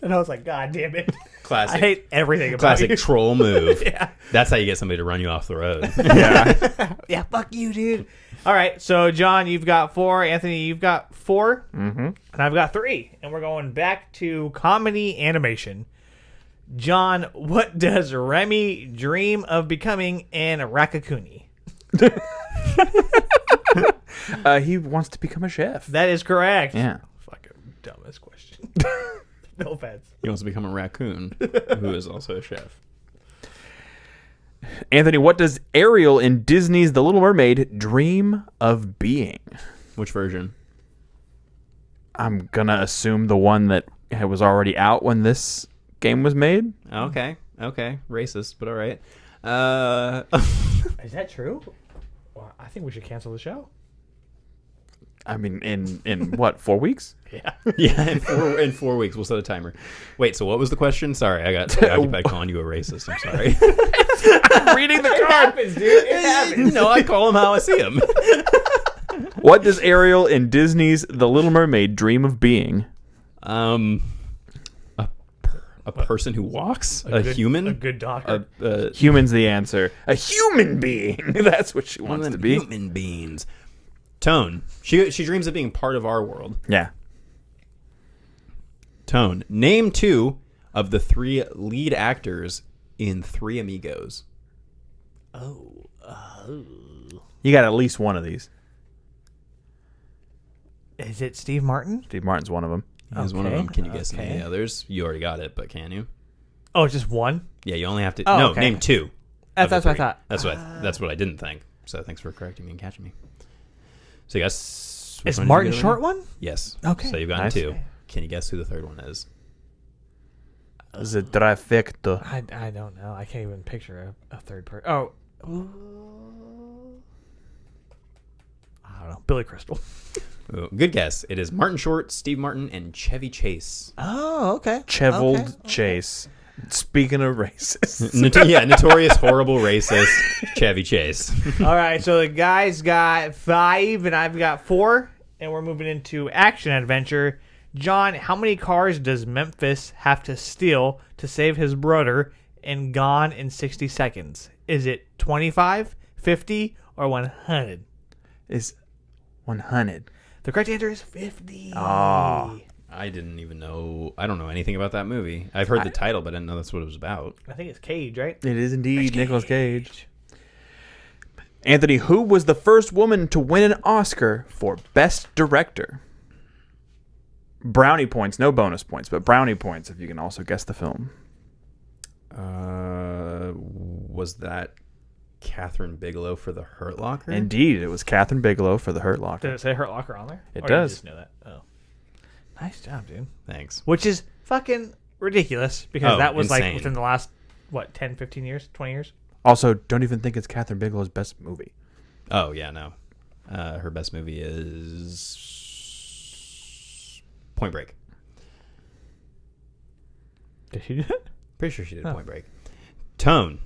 And I was like, God damn it. Classic. I hate everything about Classic you. troll move. Yeah. That's how you get somebody to run you off the road. Yeah. Yeah, fuck you, dude. All right, so John, you've got 4. Anthony, you've got 4. Mm-hmm. And I've got 3. And we're going back to comedy animation. John, what does Remy dream of becoming in Rakakuni? He wants to become a chef. That is correct. Yeah. Fucking dumbest question. No offense. He wants to become a raccoon, who is also a chef. Anthony, what does Ariel in Disney's The Little Mermaid dream of being? Which version? I'm going to assume the one that was already out when this game was made. Okay. Racist, but all right. Is that true? Well, I think we should cancel the show. I mean, in what, 4 weeks? Yeah. Yeah, in 4 weeks. We'll set a timer. Wait, so what was the question? Sorry, I got occupied calling you a racist. I'm sorry. I'm reading the card. happens, dude. It happens. No, I call him how I see him. What does Ariel in Disney's The Little Mermaid dream of being? A person who walks? A good- human? A good doctor. Human's the answer. A human being. That's what she wants to be. Human beings. Tone. She dreams of being part of our world. Yeah. Tone. Name 2 of the 3 lead actors in Three Amigos. You got at least one of these. Is it Steve Martin? Steve Martin's one of them. He's one of Okay, them. Can you guess any of okay. the others? You already got it, but can you? Oh, just one? Yeah, you only have to. Oh, no, okay. name 2. That's of the what I 3. thought. That's what I didn't think. So thanks for correcting me and catching me. So you guess. which Is one did you Martin get Short already? one? Yes. Okay. So you've gotten Nice. 2. Can you guess who the third one is? This is a trifecta. I don't know. I can't even picture a third person. Oh. I don't know. Billy Crystal. Ooh, good guess. It is Martin Short, Steve Martin, and Chevy Chase. Oh, okay. Cheveled Chase. Speaking of racist. Notorious horrible racist Chevy Chase. All right, so the guys got 5 and I've got 4, and we're moving into action adventure. John, how many cars does Memphis have to steal to save his brother in Gone in 60 Seconds? Is it 25, 50, or 100? Is 100. The correct answer is 50. Oh. I didn't even know. I don't know anything about that movie. I've heard the title, but I didn't know that's what it was about. I think it's Cage, right? It is indeed Nicolas Cage. Anthony, who was the first woman to win an Oscar for Best Director? Brownie points, no bonus points, but brownie points if you can also guess the film. Was that Catherine Bigelow for The Hurt Locker? Indeed, it was Catherine Bigelow for The Hurt Locker. Did it say Hurt Locker on there? It Or does. You just know that. Oh. Nice job, dude. Thanks. Which is fucking ridiculous because Oh, that was insane. like within the last, 10, 15 years, 20 years? Also, don't even think it's Catherine Bigelow's best movie. Oh, yeah, no. Her best movie is Point Break. Did she do that? Pretty sure she did Point Break. Tone.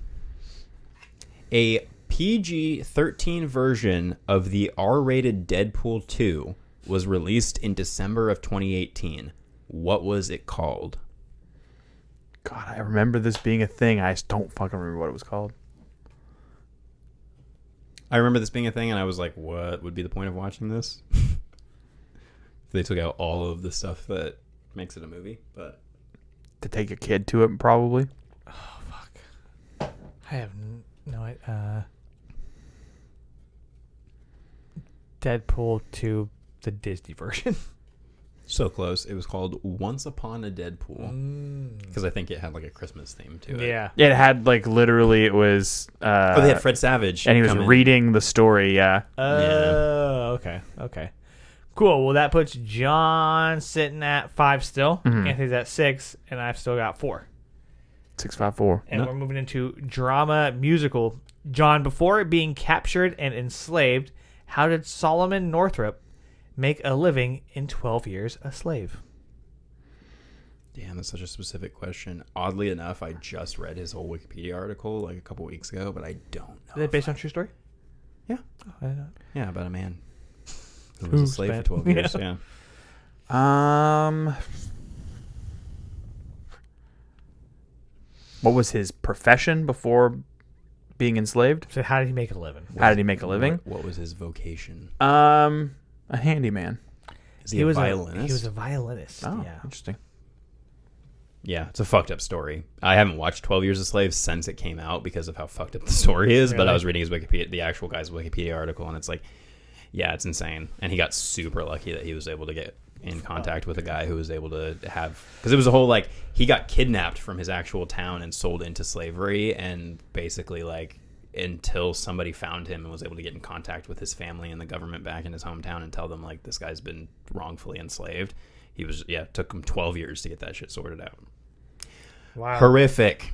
A PG-13 version of the R-rated Deadpool 2 was released in December of 2018. What was it called? God, I remember this being a thing. I just don't fucking remember what it was called. I remember this being a thing, and I was like, what would be the point of watching this? They took out all of the stuff that makes it a movie, but... To take a kid to it, probably. Oh, fuck. I have no Deadpool 2, the Disney version. So close. It was called Once Upon a Deadpool. Because I think it had like a Christmas theme to it. Yeah. It had like literally it was They had Fred Savage. and he was reading the story, yeah. Oh, okay. Cool. Well, that puts John sitting at 5 still. Anthony's at 6, and I've still got 4. 654. And we're moving into drama musical. John, before being captured and enslaved, how did Solomon Northup make a living in 12 Years a Slave? Damn, that's such a specific question. Oddly enough, I just read his whole Wikipedia article like a couple weeks ago, but I don't know. Is it based on true story? Yeah. Oh, I don't know. Yeah, about a man who was a slave for 12 years. Yeah. What was his profession before being enslaved? So how did he make a living? How did he make a living? What was his vocation? A handyman. Is he a violinist? He was a violinist. Oh, Yeah. interesting. Yeah, it's a fucked up story. I haven't watched 12 Years a Slave since it came out because of how fucked up the story is, but I was reading his Wikipedia, the actual guy's Wikipedia article, and it's like, yeah, it's insane. And he got super lucky that he was able to get in contact with a guy who was able to have, because it was a whole, like, he got kidnapped from his actual town and sold into slavery, and basically, like, until somebody found him and was able to get in contact with his family and the government back in his hometown and tell them, like, this guy's been wrongfully enslaved. He was, it took him 12 years to get that shit sorted out. Wow. Horrific.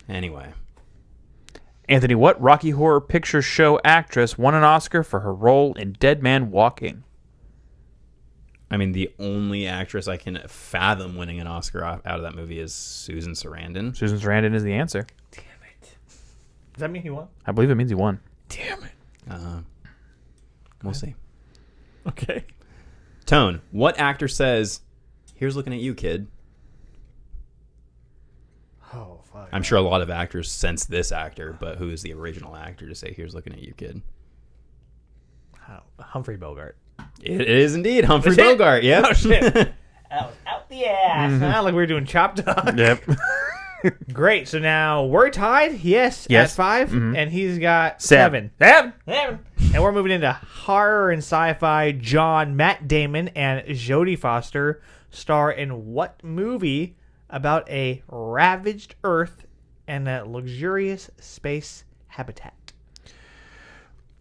Anyway. Anthony, what Rocky Horror Picture Show actress won an Oscar for her role in Dead Man Walking? I mean, the only actress I can fathom winning an Oscar out of that movie is Susan Sarandon. Susan Sarandon is the answer. Damn it. Does that mean he won? I believe it means he won. Damn it. We'll see. Okay. Tone, what actor says, "Here's looking at you, kid"? Oh, fuck. I'm sure a lot of actors sense this actor, but who is the original actor to say, "Here's looking at you, kid"? Humphrey Bogart. It is indeed Humphrey That's it? Bogart. Yep. Oh, shit. That was out the ass. Like we were doing Chop Dog. Yep. Great. So now we're tied. Yes. At 5. And he's got 7. 7. And we're moving into horror and sci-fi. John, Matt Damon, and Jodie Foster star in what movie about a ravaged Earth and a luxurious space habitat?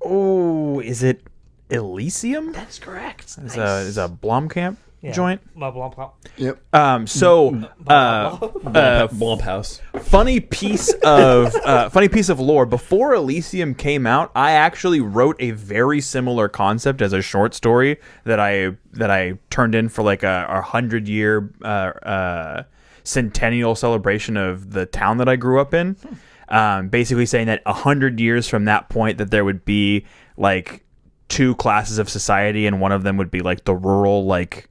Oh, is it Elysium? That's correct. Is a Blomkamp joint? Blah, blah, blah. Yep. Blumhouse. Funny piece of lore. Before Elysium came out, I actually wrote a very similar concept as a short story that I turned in for like a 100-year centennial celebration of the town that I grew up in. Basically saying that 100 years from that point, that there would be like 2 classes of society, and one of them would be like the rural, like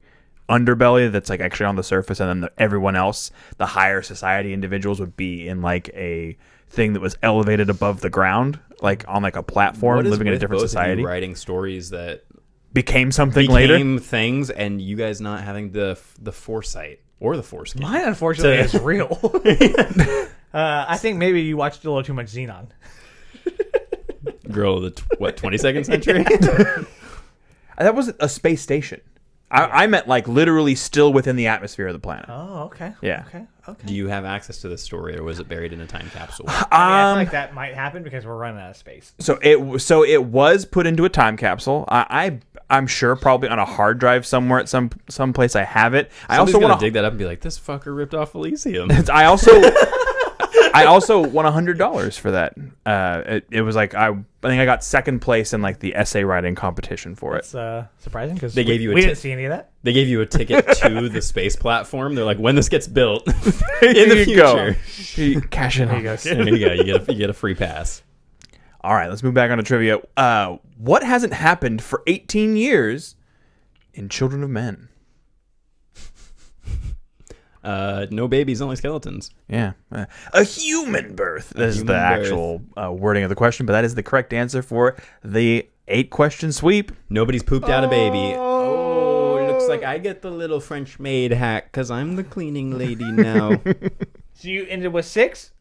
underbelly that's like actually on the surface, and then everyone else, the higher society individuals, would be in like a thing that was elevated above the ground, like on like a platform, living in a different society. Writing stories that became something later, things, and you guys not having the foresight or the foreskin. Mine, unfortunately, is real. I think maybe you watched a little too much Xenon. Girl of the 22nd century? That was a space station. I meant like literally still within the atmosphere of the planet. Oh, okay. Yeah. Okay. Do you have access to this story, or was it buried in a time capsule? I feel like that might happen because we're running out of space. So it was put into a time capsule. I'm sure probably on a hard drive somewhere at some place I have it. I also want to dig that up and be like, this fucker ripped off Elysium. I also won $100 for that. It was like I think I got second place in like the essay writing competition for it. It's surprising because we didn't see any of that. They gave you a ticket to the space platform. They're like, when this gets built in the future, cash in. There you go. You get a free pass. All right, let's move back on to trivia. What hasn't happened for 18 years in Children of Men? No babies, only skeletons. Yeah. A human birth. This is the human birth. actual wording of the question, but that is the correct answer for the 8-question sweep. Nobody's pooped out a baby. Oh, looks like I get the little French maid hat because I'm the cleaning lady now. So you ended with 6?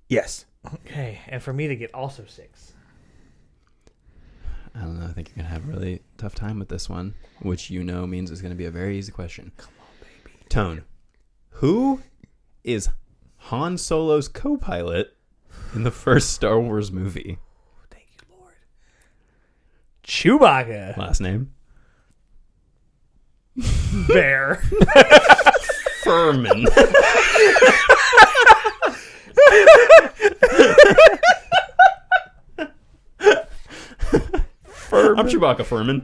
Yes. Okay, and for me to get also 6. I don't know. I think you're going to have a really tough time with this one, which means it's going to be a very easy question. Come on, baby. Tone. Who is Han Solo's co-pilot in the first Star Wars movie? Thank you, Lord. Chewbacca. Last name? Bear. Furman. I'm Chewbacca Furman.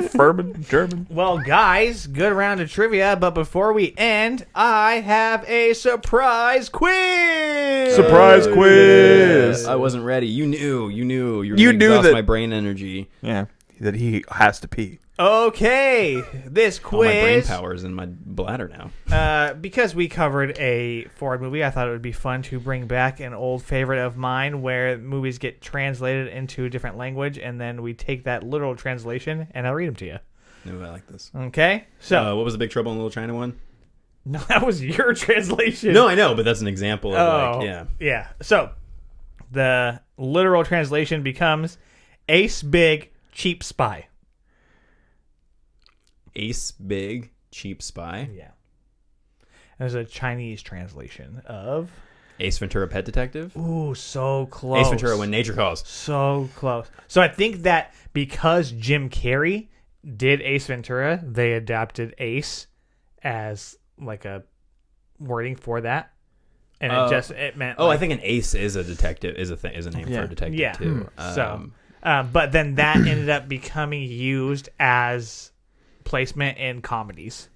Furman, German. Well, guys, good round of trivia, but before we end, I have a surprise quiz. Surprise quiz. I wasn't ready. You knew. You You knew knew that- my brain energy. Yeah, that he has to pee. Okay, this All my brain quiz, power's in my bladder now. because we covered a Ford movie, I thought it would be fun to bring back an old favorite of mine where movies get translated into a different language, and then we take that literal translation, and I'll read them to you. No, I like this. Okay? So, What was the Big Trouble in Little China one? no, that was your translation. No, I know, but that's an example of Yeah. So, the literal translation becomes Ace Big Cheap Spy. Ace Big Cheap Spy. Yeah. There's a Chinese translation of... Ace Ventura Pet Detective. Ooh, so close. Ace Ventura When Nature Calls. So close. So I think that because Jim Carrey did Ace Ventura, they adapted Ace as like a wording for that, and it meant. I think an ace is a detective. Is a name for a detective yeah. too. But then that ended up becoming used as placement in comedies.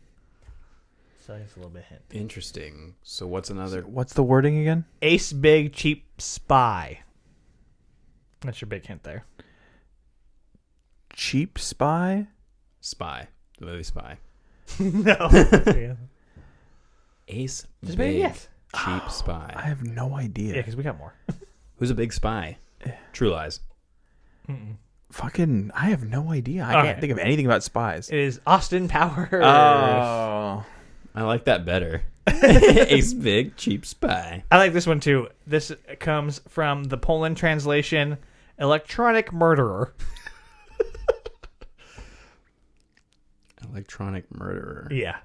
So it's a little bit hint. Interesting. So what's another? What's the wording again? Ace Big Cheap Spy. That's your big hint there. Cheap spy? Spy. The movie Spy. No. Yeah, Ace Just Big maybe yes. Cheap Spy. I have no idea. because we got more. Who's a big spy? True Lies. Fucking, I have no idea. I Okay. can't think of anything about spies. It is Austin Powers. Oh. I like that better. Ace Big Cheap Spy. I like this one too. This comes from the Poland translation, Electronic Murderer. Electronic Murderer. Yeah.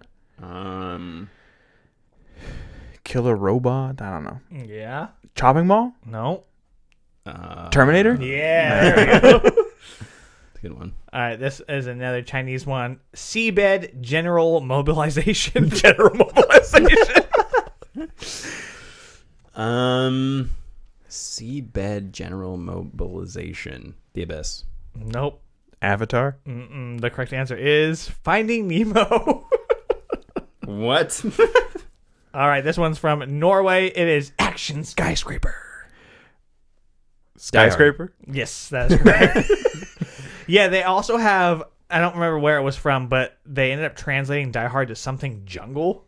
Killer robot? I don't know. Yeah. Chopping mall? No. Terminator? Yeah. There we go. That's a good one. All right. This is another Chinese one. Seabed General Mobilization. General Mobilization. Seabed General Mobilization. The Abyss. Nope. Avatar? The correct answer is Finding Nemo. What? All right. This one's from Norway. It is Action Skyscraper. Skyscraper? Yes, that's correct. Yeah, they also have, I don't remember where it was from, but they ended up translating Die Hard to something jungle.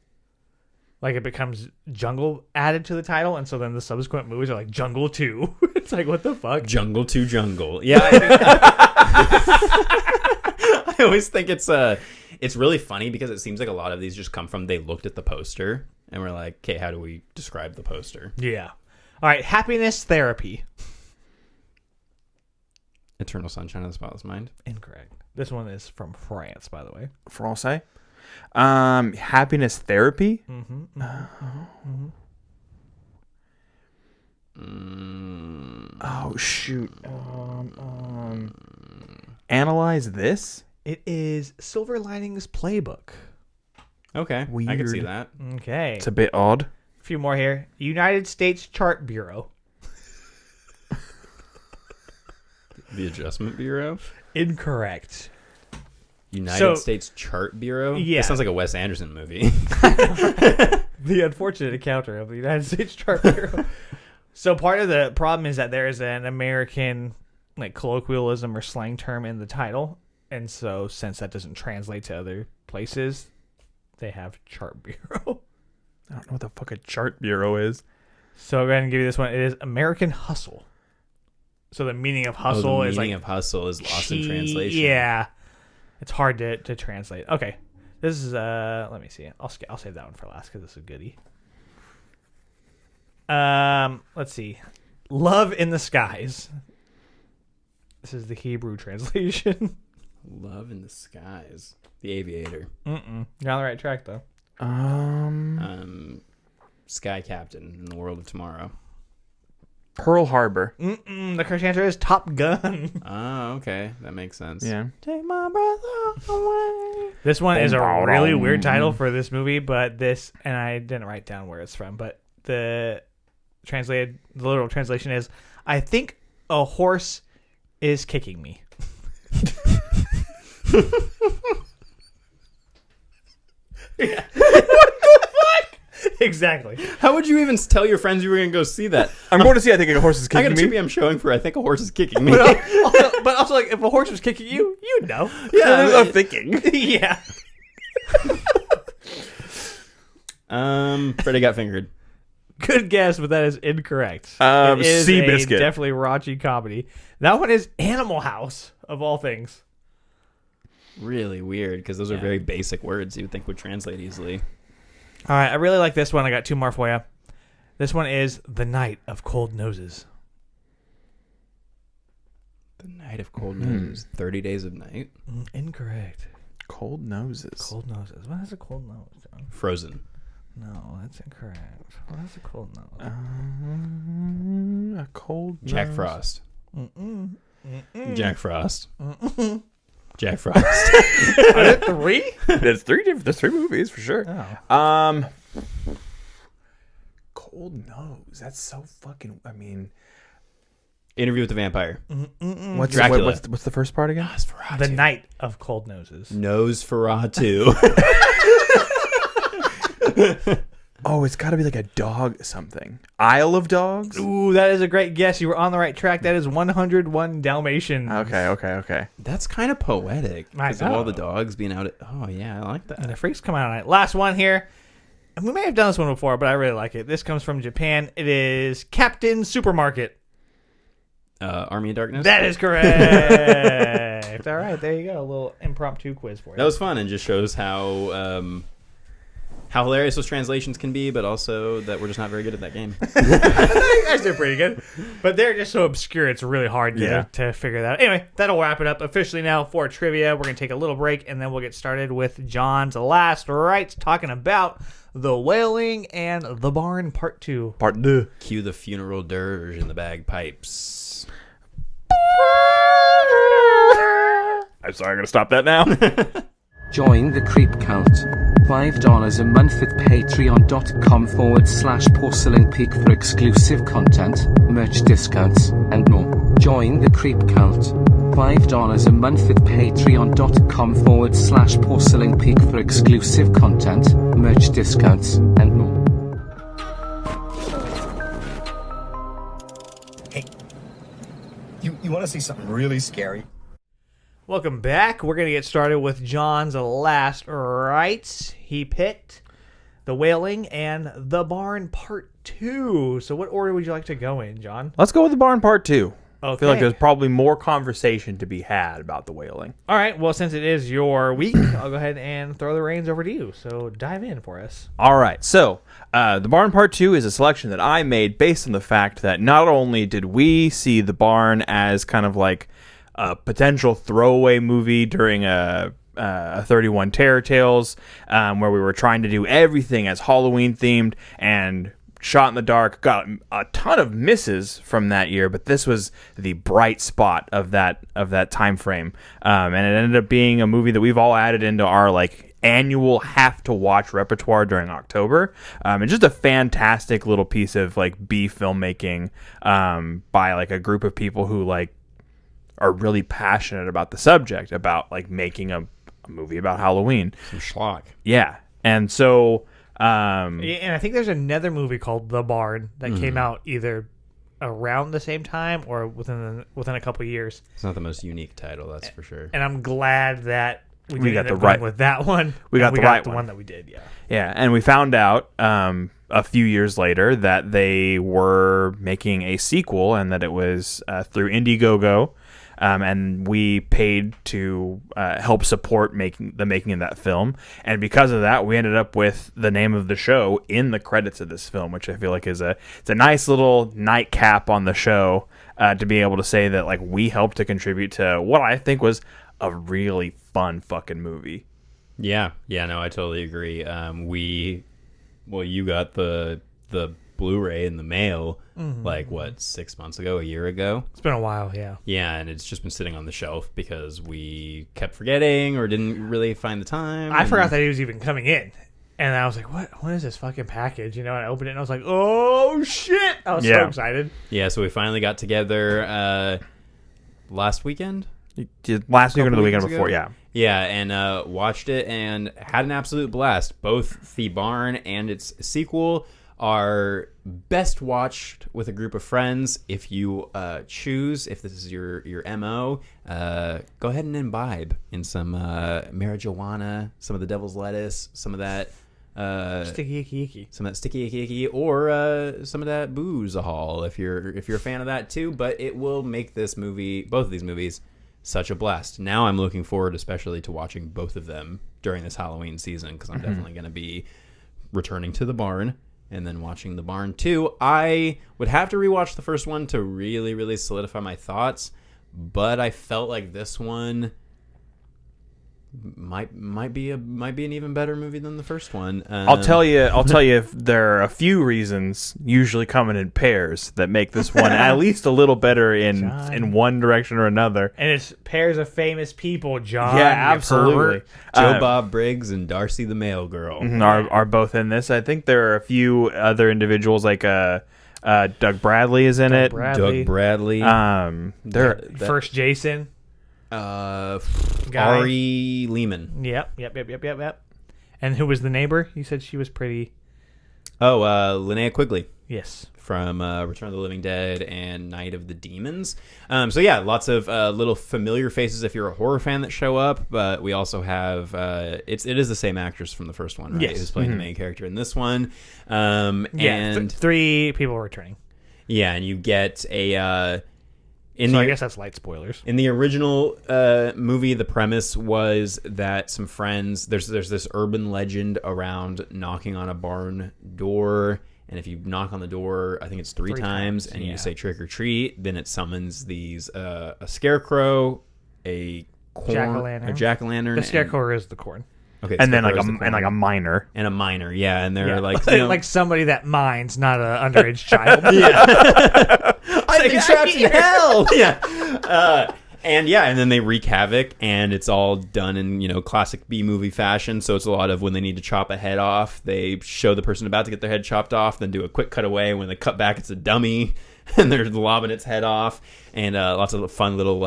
Like it becomes jungle added to the title, and so then the subsequent movies are like Jungle 2. It's like, what the fuck? Jungle to Jungle. Yeah, I always think it's really funny because it seems like a lot of these just come from they looked at the poster and were like, okay, how do we describe the poster? Yeah. All right, Happiness Therapy. Eternal Sunshine of the Spotless Mind. Incorrect. This one is from France, by the way. Francais? Happiness therapy? Oh, shoot. Analyze this? It is Silver Linings Playbook. Okay, I can see Weird. that. Okay. It's a bit odd. A few more here. United States Chart Bureau. The Adjustment Bureau. Incorrect. United States Chart Bureau. Yeah. That sounds like a Wes Anderson movie. The unfortunate encounter of the United States Chart Bureau. So part of the problem is that there is an American like colloquialism or slang term in the title, and so since that doesn't translate to other places, they have Chart Bureau. I don't know what the fuck a chart bureau is. So I'll go ahead and give you this one. It is American Hustle. So the meaning of hustle is meaning of hustle is lost in translation. Yeah, it's hard to translate. Okay, this is let me see. I'll save that one for last because this is a goodie. Let's see. Love in the Skies. This is the Hebrew translation. Love in the Skies. The Aviator. You're on the right track though. Sky Captain in the World of Tomorrow. Pearl Harbor. The correct answer is Top Gun. Oh, okay. That makes sense. Yeah. Take my breath away. This one is a really weird title for this movie, but and I didn't write down where it's from, but the literal translation is, I think a horse is kicking me. Yeah. What the fuck? Exactly. How would you even tell your friends you were going to go see that? I'm going to see I think a horse is I kicking got a me. 2 p.m. showing for I think a horse is kicking me. But also, like, if a horse was kicking you, you'd know. Yeah, I'm thinking. Yeah. Freddie got fingered. Good guess, but that is incorrect. It is Seabiscuit. definitely raunchy comedy. That one is Animal House, of all things. Really weird because those are very basic words you would think would translate easily. All right, I really like this one. I got 2 more for you. This one is The Night of Cold Noses. The Night of Cold Noses. 30 Days of Night. Incorrect. Cold noses. Cold noses. What is a cold nose, John? Frozen. No, that's incorrect. What is a cold nose? A cold Jack nose. Frost. Jack Frost. Jack Frost. Are there 3? There's 3 movies for sure. Oh. Cold nose. That's so fucking. I mean, Interview with the Vampire. what's Dracula. what's the first part again? The Night of Cold Noses. Nosferatu. Oh, it's got to be like a dog something. Isle of Dogs. Ooh, that is a great guess. You were on the right track. That is 101 Dalmatians. Okay. That's kind of poetic. I Because of all the know. dogs being out. Oh, yeah, I like And that. the freaks come out at night. Last one here. And we may have done this one before, but I really like it. This comes from Japan. It is Captain Supermarket. Army of Darkness? That is correct. All right, there you go. A little impromptu quiz for you. That was fun and just shows how hilarious those translations can be, but also that we're just not very good at that game. You guys did pretty good. But they're just so obscure, it's really hard Yeah. to figure that out. Anyway, that'll wrap it up officially now for trivia. We're going to take a little break, and then we'll get started with John's Last Rites, talking about The Wailing and The Barn Part 2. Part 2. Cue the funeral dirge and the bagpipes. I'm sorry, I'm gonna stop that now. Join the Creep Cult. $5 a month at patreon.com/Porcelain Peak for exclusive content, merch discounts, and more. Join the Creep Cult. $5 a month at patreon.com/Porcelain Peak for exclusive content, merch discounts, and more. Hey, you want to see something really scary? Welcome back. We're going to get started with John's Last Rites. He picked The Wailing and The Barn Part 2. So what order would you like to go in, John? Let's go with The Barn Part 2. I feel like Okay. there's probably more conversation to be had about The Wailing. All right. Well, since it is your week, I'll go ahead and throw the reins over to you. So dive in for us. All right, so The Barn Part 2 is a selection that I made based on the fact that not only did we see The Barn as kind of like a potential throwaway movie during a 31 Terror Tales, where we were trying to do everything as Halloween themed and shot in the dark, got a ton of misses from that year, but this was the bright spot of that time frame, and it ended up being a movie that we've all added into our like annual have to watch repertoire during October, and just a fantastic little piece of like B filmmaking by like a group of people who like are really passionate about the subject, about like making a movie about Halloween. Some schlock. Yeah. And so Yeah, and I think there's another movie called The Barn that came out either around the same time or within a couple years. It's not the most unique title, that's for sure. And I'm glad that we got ended the up going right with that one. We got and the right the one. one that we did. Yeah. Yeah, and we found out a few years later that they were making a sequel and that it was through Indiegogo, and we paid to help support making of that film. And because of that, we ended up with the name of the show in the credits of this film, which I feel like it's a nice little nightcap on the show to be able to say that like we helped to contribute to what I think was a really fun fucking movie. Yeah, no, I totally agree. You got the Blu-ray in the mail, like what, 6 months ago, a year ago? It's been a while, yeah. Yeah, and it's just been sitting on the shelf because we kept forgetting or didn't really find the time. I forgot that he was even coming in. And I was like, what is this fucking package? You know, and I opened it and I was like, oh shit! I was so excited. Yeah, so we finally got together last weekend? Last weekend or the weekend before, yeah. Yeah, and watched it and had an absolute blast. Both The Barn and its sequel are best watched with a group of friends. If you choose, if this is your MO, go ahead and imbibe in some marijuana, some of the devil's lettuce, some of that Sticky icky. some of that sticky icky, or some of that booze haul if you're a fan of that too. But it will make this movie, both of these movies, such a blast. Now I'm looking forward especially to watching both of them during this Halloween season, because I'm definitely going to be returning to The Barn and then watching The Barn 2. I would have to rewatch the first one to really, really solidify my thoughts, but I felt like this one might be an even better movie than the first one. I'll tell you, there are a few reasons, usually coming in pairs, that make this one at least a little better in one direction or another. And it's pairs of famous people, John. Yeah, absolutely. Joe Bob Briggs and Darcy the Mail Girl are both in this. I think there are a few other individuals like Doug Bradley is in it. Doug Bradley. First Jason. Ari Lehman. Yep. And who was the neighbor? You said she was pretty. Oh, Linnea Quigley. Yes. From Return of the Living Dead and Night of the Demons. So yeah, lots of little familiar faces if you're a horror fan that show up. But we also have it is the same actress from the first one, right? Yes. Who's playing the main character in this one. And three people returning. Yeah, and you get a. I guess that's light spoilers. In the original movie, the premise was that some friends, there's this urban legend around knocking on a barn door, and if you knock on the door, I think it's three times, and you say trick or treat, then it summons these a scarecrow, a jack-o'-lantern. The scarecrow is the corn. Okay, and then like a miner. And a miner, yeah, and they're like like somebody that mines, not an underage child. Yeah. I've been trapped in hell. Yeah. And then they wreak havoc, and it's all done in, classic B-movie fashion. So it's a lot of when they need to chop a head off, they show the person about to get their head chopped off, then do a quick cutaway. When they cut back, it's a dummy, and they're lobbing its head off. And lots of fun little,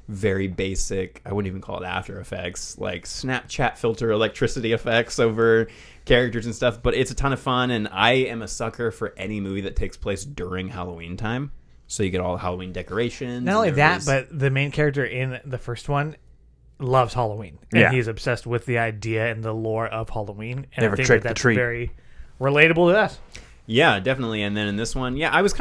very basic, I wouldn't even call it After Effects, like Snapchat filter electricity effects over characters and stuff. But it's a ton of fun, and I am a sucker for any movie that takes place during Halloween time. So you get all the Halloween decorations. Not only that, but the main character in the first one loves Halloween. And he's obsessed with the idea and the lore of Halloween. And Never I think trick that's the treat. very relatable to us. Yeah, definitely. And then in this one, I was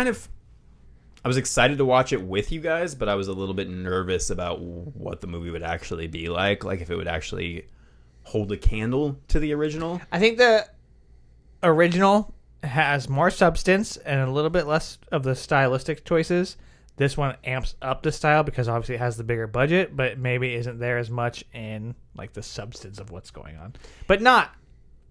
excited to watch it with you guys, but I was a little bit nervous about what the movie would actually be like if it would actually hold a candle to the original. I think the original has more substance and a little bit less of the stylistic choices. This one amps up the style because obviously it has the bigger budget, but maybe isn't there as much in the substance of what's going on. But not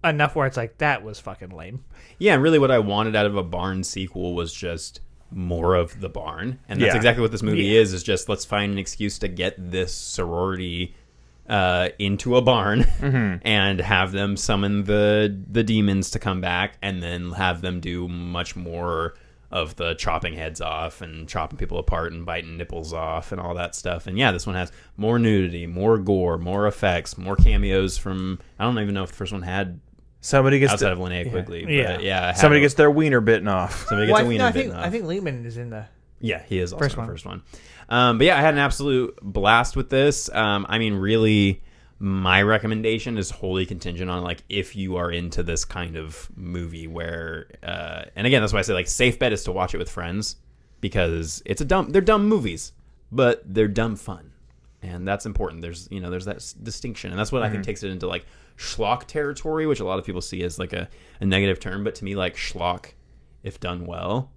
enough where it's like, that was fucking lame. Yeah, and really what I wanted out of a Barn sequel was just more of the Barn. And that's exactly what this movie is just let's find an excuse to get this sorority into a barn and have them summon the demons to come back, and then have them do much more of the chopping heads off and chopping people apart and biting nipples off and all that stuff. And this one has more nudity, more gore, more effects, more cameos from, I don't even know if the first one had somebody gets outside of Linnea Quigley. Yeah. But somebody gets their wiener bitten off. Somebody gets a wiener bitten off. I think Lehman is in the Yeah, he is also in the first one. But I had an absolute blast with this. Really, My recommendation is wholly contingent on like if you are into this kind of movie where and again that's why I say like safe bet is to watch it with friends because they're dumb movies but they're dumb fun and that's important. There's that distinction and that's what I think takes it into like schlock territory, which a lot of people see as like a negative term, but to me like schlock, if done well,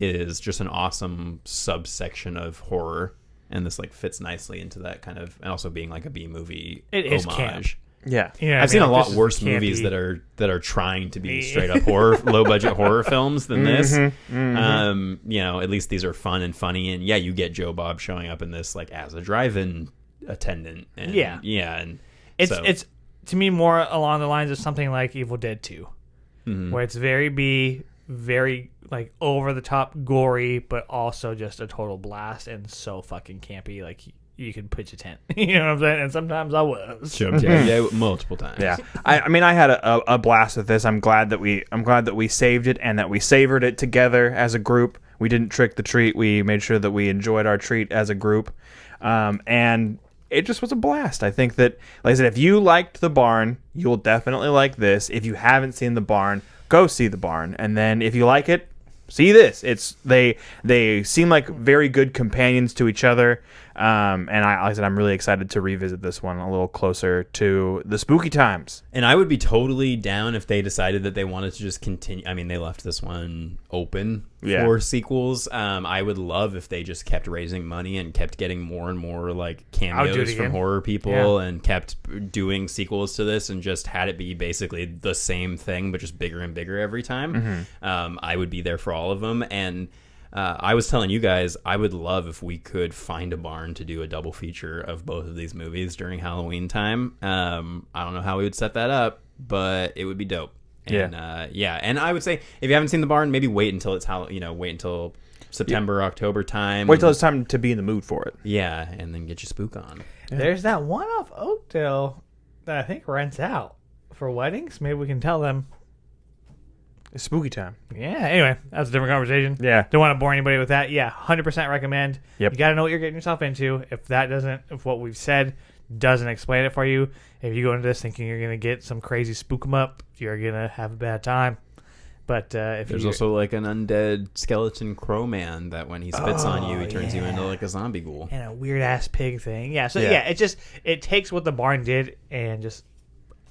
is just an awesome subsection of horror. And this like fits nicely into that kind of, and also being like a B movie is homage. camp. Yeah, I've seen a lot worse movies that are trying to be straight up horror, low budget horror films than this. At least these are fun and funny, and yeah, you get Joe Bob showing up in this like as a drive-in attendant. And, and it's to me more along the lines of something like Evil Dead 2, where it's very B, very like over the top gory, but also just a total blast and so fucking campy. Like you can pitch a tent, you know what I'm saying? And sometimes I was multiple times. Yeah, I mean, I had a blast with this. I'm glad that we saved it and that we savored it together as a group. We didn't trick the treat. We made sure that we enjoyed our treat as a group, and it just was a blast. I think that, like I said, if you liked The Barn, you'll definitely like this. If you haven't seen The Barn, go see The Barn, and then if you like it, see this. They seem like very good companions to each other, and like I said, I'm really excited to revisit this one a little closer to the spooky times. And I would be totally down if they decided that they wanted to just continue. I mean, they left this one open for sequels. I would love if they just kept raising money and kept getting more and more like cameos from horror people and kept doing sequels to this and just had it be basically the same thing but just bigger and bigger every time. I would be there for all of them. And I was telling you guys, I would love if we could find a barn to do a double feature of both of these movies during Halloween time. I don't know how we would set that up, but it would be dope. And and I would say if you haven't seen The Barn, maybe wait until it's wait until September, October time. Wait till it's time to be in the mood for it. Yeah, and then get your spook on. Yeah. There's that one off Oakdale that I think rents out for weddings. Maybe we can tell them. It's spooky time. Yeah, anyway, that's a different conversation. Yeah. Don't want to bore anybody with that. Yeah, 100% recommend. Yep. You got to know what you're getting yourself into. If what we've said doesn't explain it for you, if you go into this thinking you're going to get some crazy spook 'em up, you're going to have a bad time. But if there's also like an undead skeleton crow man that when he spits on you, he turns you into like a zombie ghoul. And a weird ass pig thing. Yeah, so it takes what The Barn did and just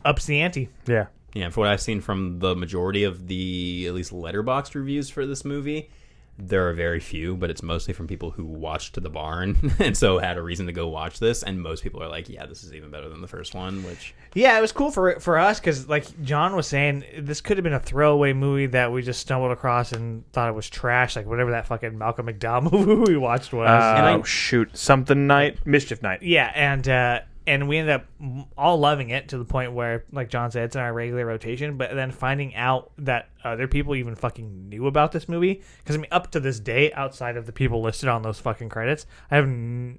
ups the ante. Yeah. Yeah, for what I've seen from the majority of the at least letterboxd reviews for this movie, there are very few, but it's mostly from people who watched The Barn and so had a reason to go watch this. And most people are like, yeah, this is even better than the first one, which... Yeah, it was cool for us because, like John was saying, this could have been a throwaway movie that we just stumbled across and thought it was trash, like whatever that fucking Malcolm McDowell movie we watched was. Something Night, Mischief Night. Yeah, and we ended up all loving it to the point where, like John said, it's in our regular rotation. But then finding out that other people even fucking knew about this movie, because I mean, up to this day, outside of the people listed on those fucking credits, I know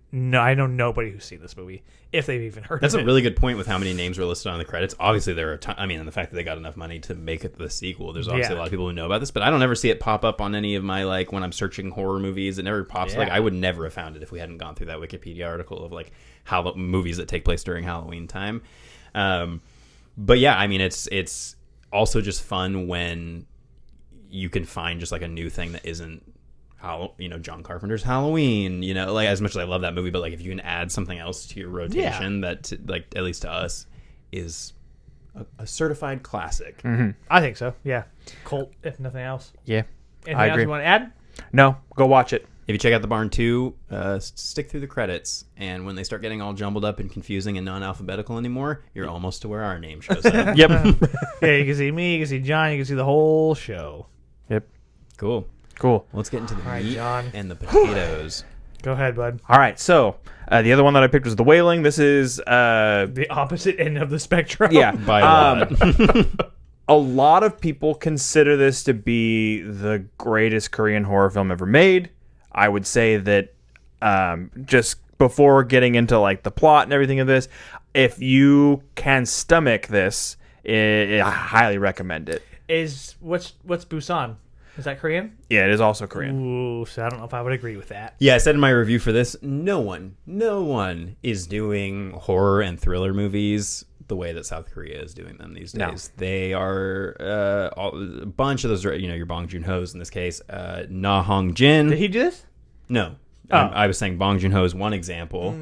nobody who's seen this movie, if they've even heard. That's of it. a really good point with how many names were listed on the credits. Obviously, there are. And the fact that they got enough money to make it the sequel, there's obviously a lot of people who know about this. But I don't ever see it pop up on any of my like when I'm searching horror movies. It never pops. Like I would never have found it if we hadn't gone through that Wikipedia article of like how the movies that take place during Halloween time. But yeah, I mean, it's also just fun when you can find just like a new thing that isn't John Carpenter's Halloween, like as much as I love that movie, but like if you can add something else to your rotation that like at least to us is a certified classic. I think so. Yeah, cult if nothing else. Yeah, Anything I else agree. you want to add? No, go watch it. If you check out The Barn 2, stick through the credits, and when they start getting all jumbled up and confusing and non-alphabetical anymore, you're almost to where our name shows up. Yep. Yeah, you can see me, you can see John, you can see the whole show. Yep. Cool. Let's get into the meat John. and the potatoes. Go ahead, bud. All right, so the other one that I picked was The Wailing. This is... the opposite end of the spectrum. Yeah. By a lot. A lot of people consider this to be the greatest Korean horror film ever made. I would say that just before getting into like the plot and everything of this, if you can stomach this, I highly recommend it. What's Busan? Is that Korean? Yeah, it is also Korean. Ooh, so I don't know if I would agree with that. Yeah, I said in my review for this, no one is doing horror and thriller movies the way that South Korea is doing them these days. No. They are a bunch of those, your Bong Joon-ho's in this case. Na Hong-jin. Did he do this? No. Oh. I was saying Bong Joon-ho is one example.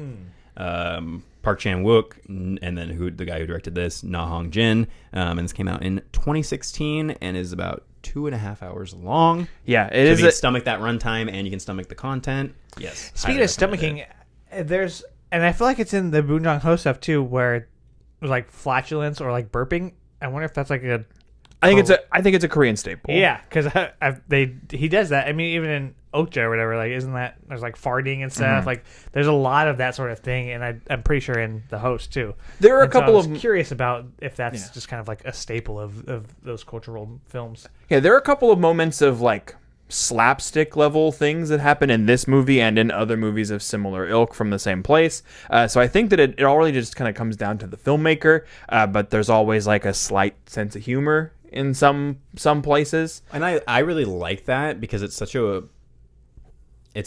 Park Chan-wook, and then the guy who directed this, Na Hong-jin. And this came out in 2016 and is about 2.5 hours long. Yeah, so if you can stomach that runtime and you can stomach the content. Yes. Speaking of stomaching, there's, and I feel like it's in the Bong Joon-ho stuff too, where it was like flatulence or like burping. I wonder if that's like a. I think it's a Korean staple. Yeah, because he does that. I mean, even in Okja or whatever, like, isn't that there's like farting and stuff? Mm-hmm. Like, there's a lot of that sort of thing, and I'm pretty sure in the host too. There are a couple I was of curious about if that's just kind of like a staple of those cultural films. Yeah, there are a couple of moments of like slapstick level things that happen in this movie and in other movies of similar ilk from the same place. So I think that it all really just kind of comes down to the filmmaker, but there's always like a slight sense of humor in some places. And I really like that because it's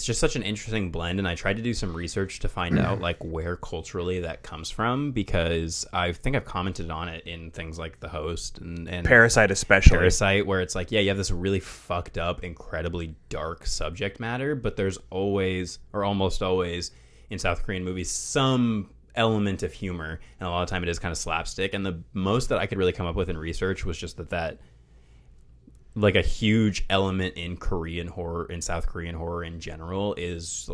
just such an interesting blend, and I tried to do some research to find out like where culturally that comes from, because I think I've commented on it in things like The Host and Parasite especially. Parasite, where it's like, yeah, you have this really fucked up, incredibly dark subject matter, but there's always, or almost always, in South Korean movies, some element of humor, and a lot of time it is kind of slapstick. And the most that I could really come up with in research was just that like a huge element in Korean horror, in South Korean horror in general, is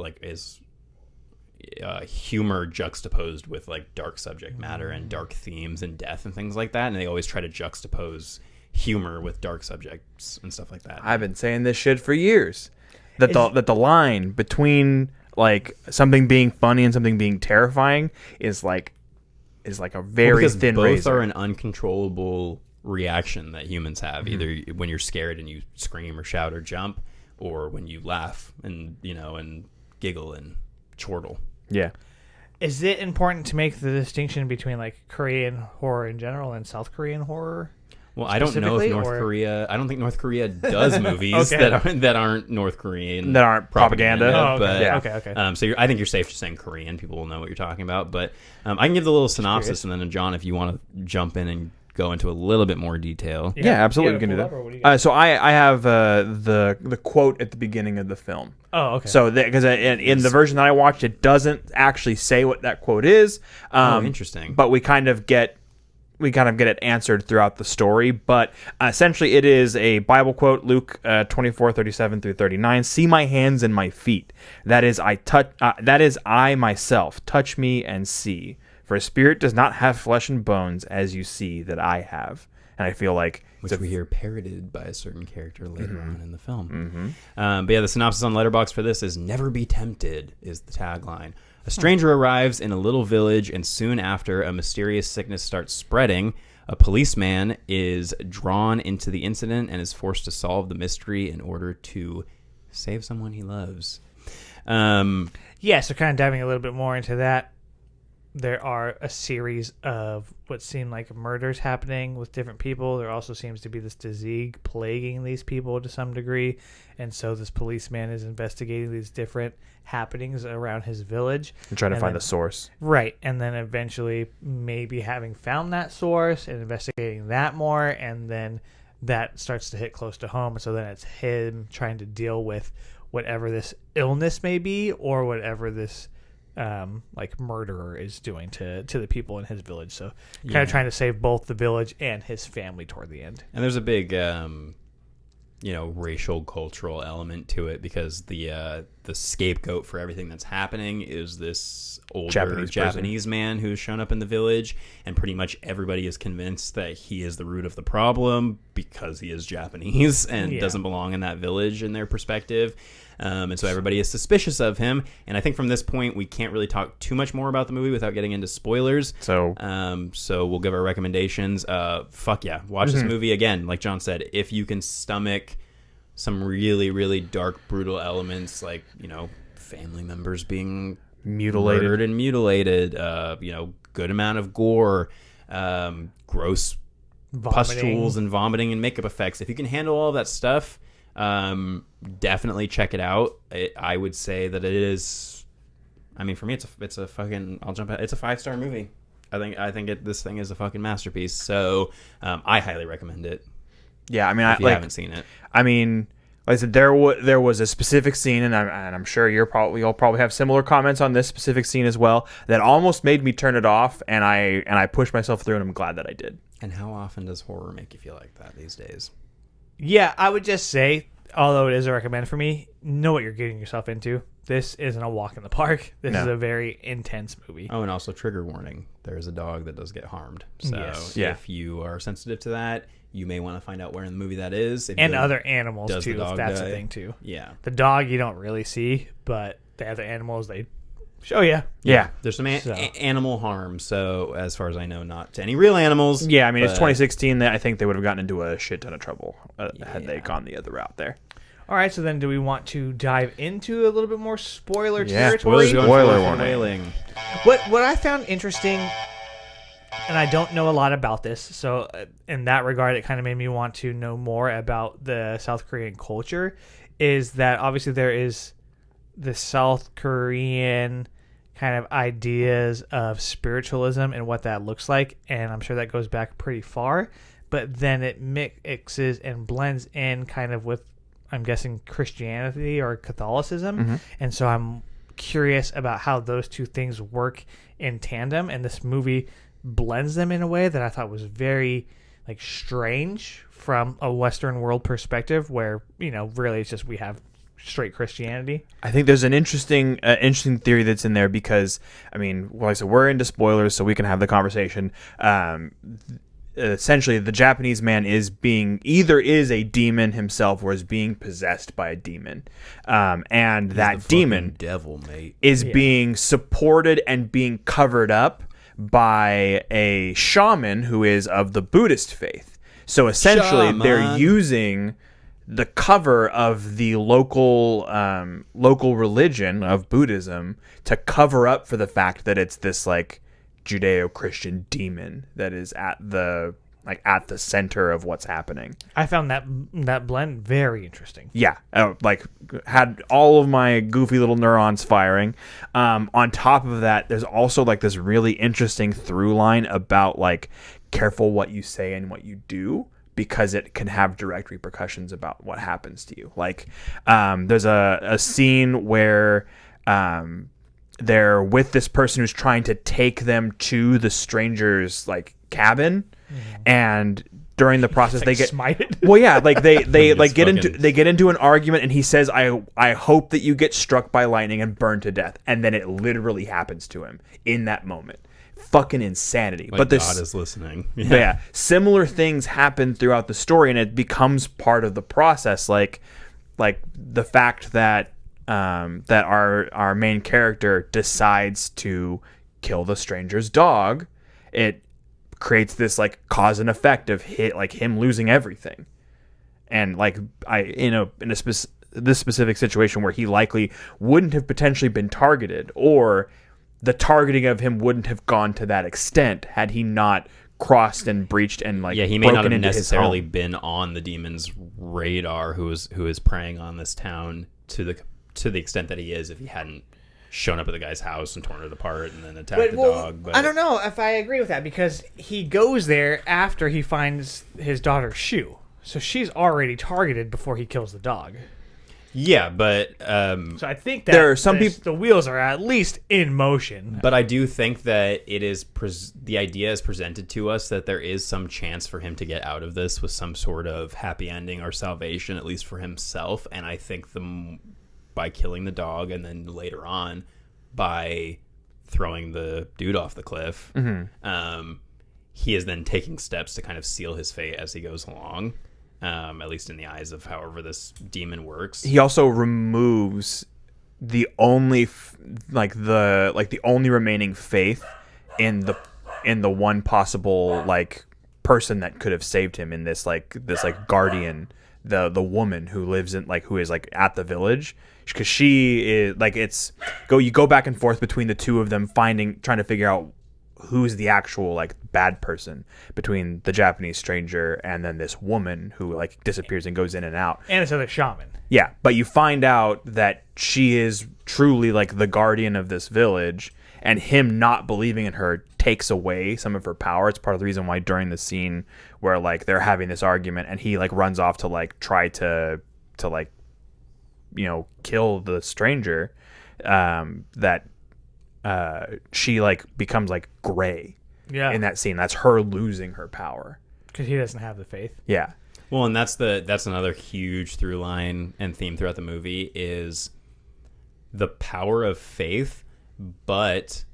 humor juxtaposed with like dark subject matter and dark themes and death and things like that. And they always try to juxtapose humor with dark subjects and stuff like that. I've been saying this shit for years. That the line between like something being funny and something being terrifying is like a very thin both razor. are an uncontrollable reaction that humans have, either when you're scared and you scream or shout or jump, or when you laugh and and giggle and chortle. Yeah. Is it important to make the distinction between like Korean horror in general and South Korean horror? Well, I don't know if I don't think North Korea does movies that aren't North Korean, that aren't propaganda. Oh, okay. But, yeah. Okay. So I think you're safe just saying Korean. People will know what you're talking about. But I can give the little synopsis, and then John, if you want to jump in and go into a little bit more detail. Yeah, absolutely, we can do that. So I have the quote at the beginning of the film. Oh, okay. So because in the version that I watched, it doesn't actually say what that quote is. Interesting. But we kind of get it answered throughout the story. But essentially, it is a Bible quote, Luke 24:37 through 39. See my hands and my feet. That is I myself. Touch me and see. For a spirit does not have flesh and bones, as you see that I have. And I feel like which we hear parroted by a certain character later on in the film. But yeah, the synopsis on Letterboxd for this is "Never be tempted" is the tagline. A stranger arrives in a little village, and soon after, a mysterious sickness starts spreading. A policeman is drawn into the incident and is forced to solve the mystery in order to save someone he loves. So kind of diving a little bit more into that. There are a series of what seem like murders happening with different people. There also seems to be this disease plaguing these people to some degree. And so this policeman is investigating these different happenings around his village. And trying to find the source. Right. And then eventually maybe having found that source and investigating that more. And then that starts to hit close to home. So then it's him trying to deal with whatever this illness may be or whatever this like murderer is doing to the people in his village. So kind of trying to save both the village and his family toward the end. And there's a big racial cultural element to it, because the scapegoat for everything that's happening is this older Japanese man who's shown up in the village, and pretty much everybody is convinced that he is the root of the problem because he is Japanese and doesn't belong in that village in their perspective. And so everybody is suspicious of him. And I think from this point, we can't really talk too much more about the movie without getting into spoilers. So we'll give our recommendations. Watch this movie again. Like John said, if you can stomach some really, really dark, brutal elements, like, family members being murdered and mutilated, good amount of gore, gross pustules and vomiting and makeup effects. If you can handle all that stuff, Definitely check it out. I would say that it is. I mean, for me, it's a fucking. I'll jump. It's a 5-star movie. I think this thing is a fucking masterpiece. So I highly recommend it. Yeah, I mean, if you haven't seen it. I mean, like I said, there was a specific scene, and I'm sure you'll probably have similar comments on this specific scene as well, that almost made me turn it off, and I pushed myself through, and I'm glad that I did. And how often does horror make you feel like that these days? Yeah, I would just say, although it is a recommend for me, know what you're getting yourself into. This isn't a walk in the park. This is a very intense movie. Oh, and also trigger warning. There's a dog that does get harmed. So if you are sensitive to that, you may want to find out where in the movie that is. And other animals, too, if that's the thing, too. Yeah. The dog you don't really see, but the other animals, they show you. Yeah. There's some animal harm, so as far as I know, not to any real animals. Yeah, I mean, it's 2016. I think they would have gotten into a shit ton of trouble had they gone the other route there. All right, so then do we want to dive into a little bit more spoiler territory? Spoiler warning. Wailing. What I found interesting, and I don't know a lot about this, so in that regard, it kind of made me want to know more about the South Korean culture, is that obviously there is the South Korean kind of ideas of spiritualism and what that looks like, and I'm sure that goes back pretty far, but then it mixes and blends in kind of with, I'm guessing, Christianity or Catholicism, and so I'm curious about how those two things work in tandem, and this movie blends them in a way that I thought was very strange from a Western world perspective, where really it's just we have straight Christianity. I think there's an interesting theory that's in there because, I mean, like I said, we're into spoilers, so we can have the conversation. Essentially, the Japanese man is a demon himself or is being possessed by a demon. And that demon devil, mate, is being supported and being covered up by a shaman who is of the Buddhist faith. So essentially, they're using the cover of the local religion of Buddhism to cover up for the fact that it's this Judeo-Christian demon that is at the center of what's happening. I found that blend very interesting. Yeah, had all of my goofy little neurons firing. On top of that, there's also this really interesting through line about careful what you say and what you do, because it can have direct repercussions about what happens to you. There's a scene where they're with this person who's trying to take them to the stranger's cabin, and during the process they get smited. Well, yeah, they get into an argument, and he says, "I hope that you get struck by lightning and burned to death," and then it literally happens to him in that moment. Fucking insanity. But God is listening. Yeah, similar things happen throughout the story, and it becomes part of the process. Like the fact that that our main character decides to kill the stranger's dog, it creates this cause and effect of him losing everything. And this specific situation where he likely wouldn't have potentially been targeted, or the targeting of him wouldn't have gone to that extent had he not crossed and breached and he may not have necessarily been on the demon's radar who is preying on this town to the extent that he is if he hadn't shown up at the guy's house and torn it apart and then attacked the dog. But I don't know if I agree with that, because he goes there after he finds his daughter's shoe, so she's already targeted before he kills the dog. Yeah, but so I think that there are some people. The wheels are at least in motion. But I do think that it is the idea is presented to us that there is some chance for him to get out of this with some sort of happy ending or salvation, at least for himself. And I think by killing the dog and then later on by throwing the dude off the cliff, he is then taking steps to kind of seal his fate as he goes along. At least in the eyes of however this demon works. He also removes the only the only remaining faith in the one possible person that could have saved him in this guardian, the woman who lives in who is at the village, because she is you go back and forth between the two of them trying to figure out who's the actual like bad person between the Japanese stranger and then this woman who like disappears and goes in and out. And this other shaman. Yeah, but you find out that she is truly like the guardian of this village, and him not believing in her takes away some of her power. It's part of the reason why during the scene where like they're having this argument and he like runs off to like try to like, you know, kill the stranger, that she like becomes like gray in that scene. That's her losing her power because he doesn't have the faith. Yeah. Well, and that's another huge through line and theme throughout the movie is the power of faith, but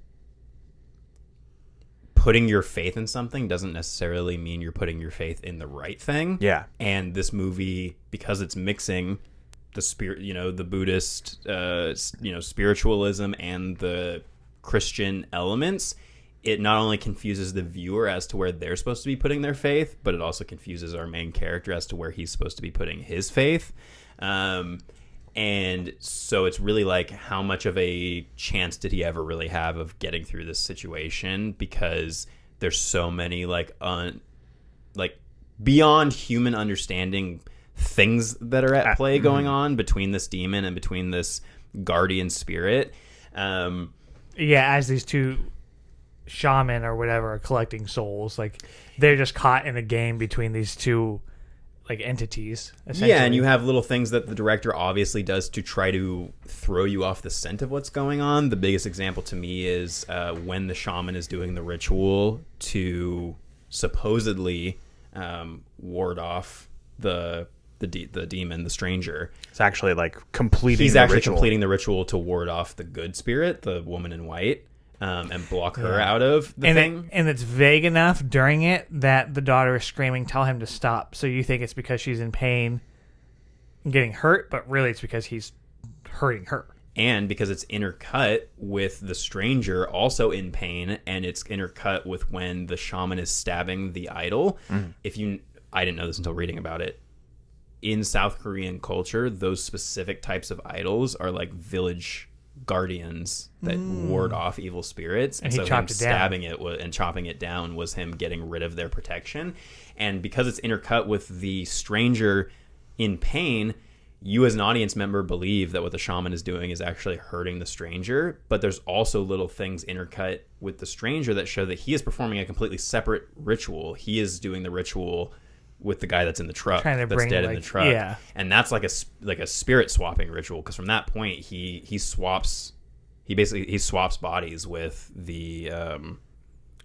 putting your faith in something doesn't necessarily mean you're putting your faith in the right thing. Yeah. And this movie, because it's mixing the spirit, you know, the Buddhist, spiritualism and the Christian elements, it not only confuses the viewer as to where they're supposed to be putting their faith, but it also confuses our main character as to where he's supposed to be putting his faith. And so it's really like, how much of a chance did he ever really have of getting through this situation? Because there's so many like beyond human understanding things that are at play going on between this demon and between this guardian spirit. As these two shaman or whatever are collecting souls, like they're just caught in a game between these two like entities, essentially. Yeah, and you have little things that the director obviously does to try to throw you off the scent of what's going on. The biggest example to me is when the shaman is doing the ritual to supposedly ward off the demon, the stranger. It's actually like completing He's the actually ritual. completing the ritual to ward off the good spirit, the woman in white, and block her out of the thing. And it's vague enough during it that the daughter is screaming, tell him to stop. So you think it's because she's in pain and getting hurt, but really it's because he's hurting her. And because it's intercut with the stranger also in pain, and it's intercut with when the shaman is stabbing the idol. I didn't know this until reading about it. In South Korean culture, those specific types of idols are like village guardians that ward off evil spirits, And he so him chopped it down. stabbing it and chopping it down was him getting rid of their protection. And because it's intercut with the stranger in pain, you as an audience member believe that what the shaman is doing is actually hurting the stranger, but there's also little things intercut with the stranger that show that he is performing a completely separate ritual. He is doing the ritual with the guy that's in the truck, Trying to that's bring, dead in like, the truck. yeah. And that's like a spirit swapping ritual, because from that point he swaps bodies with the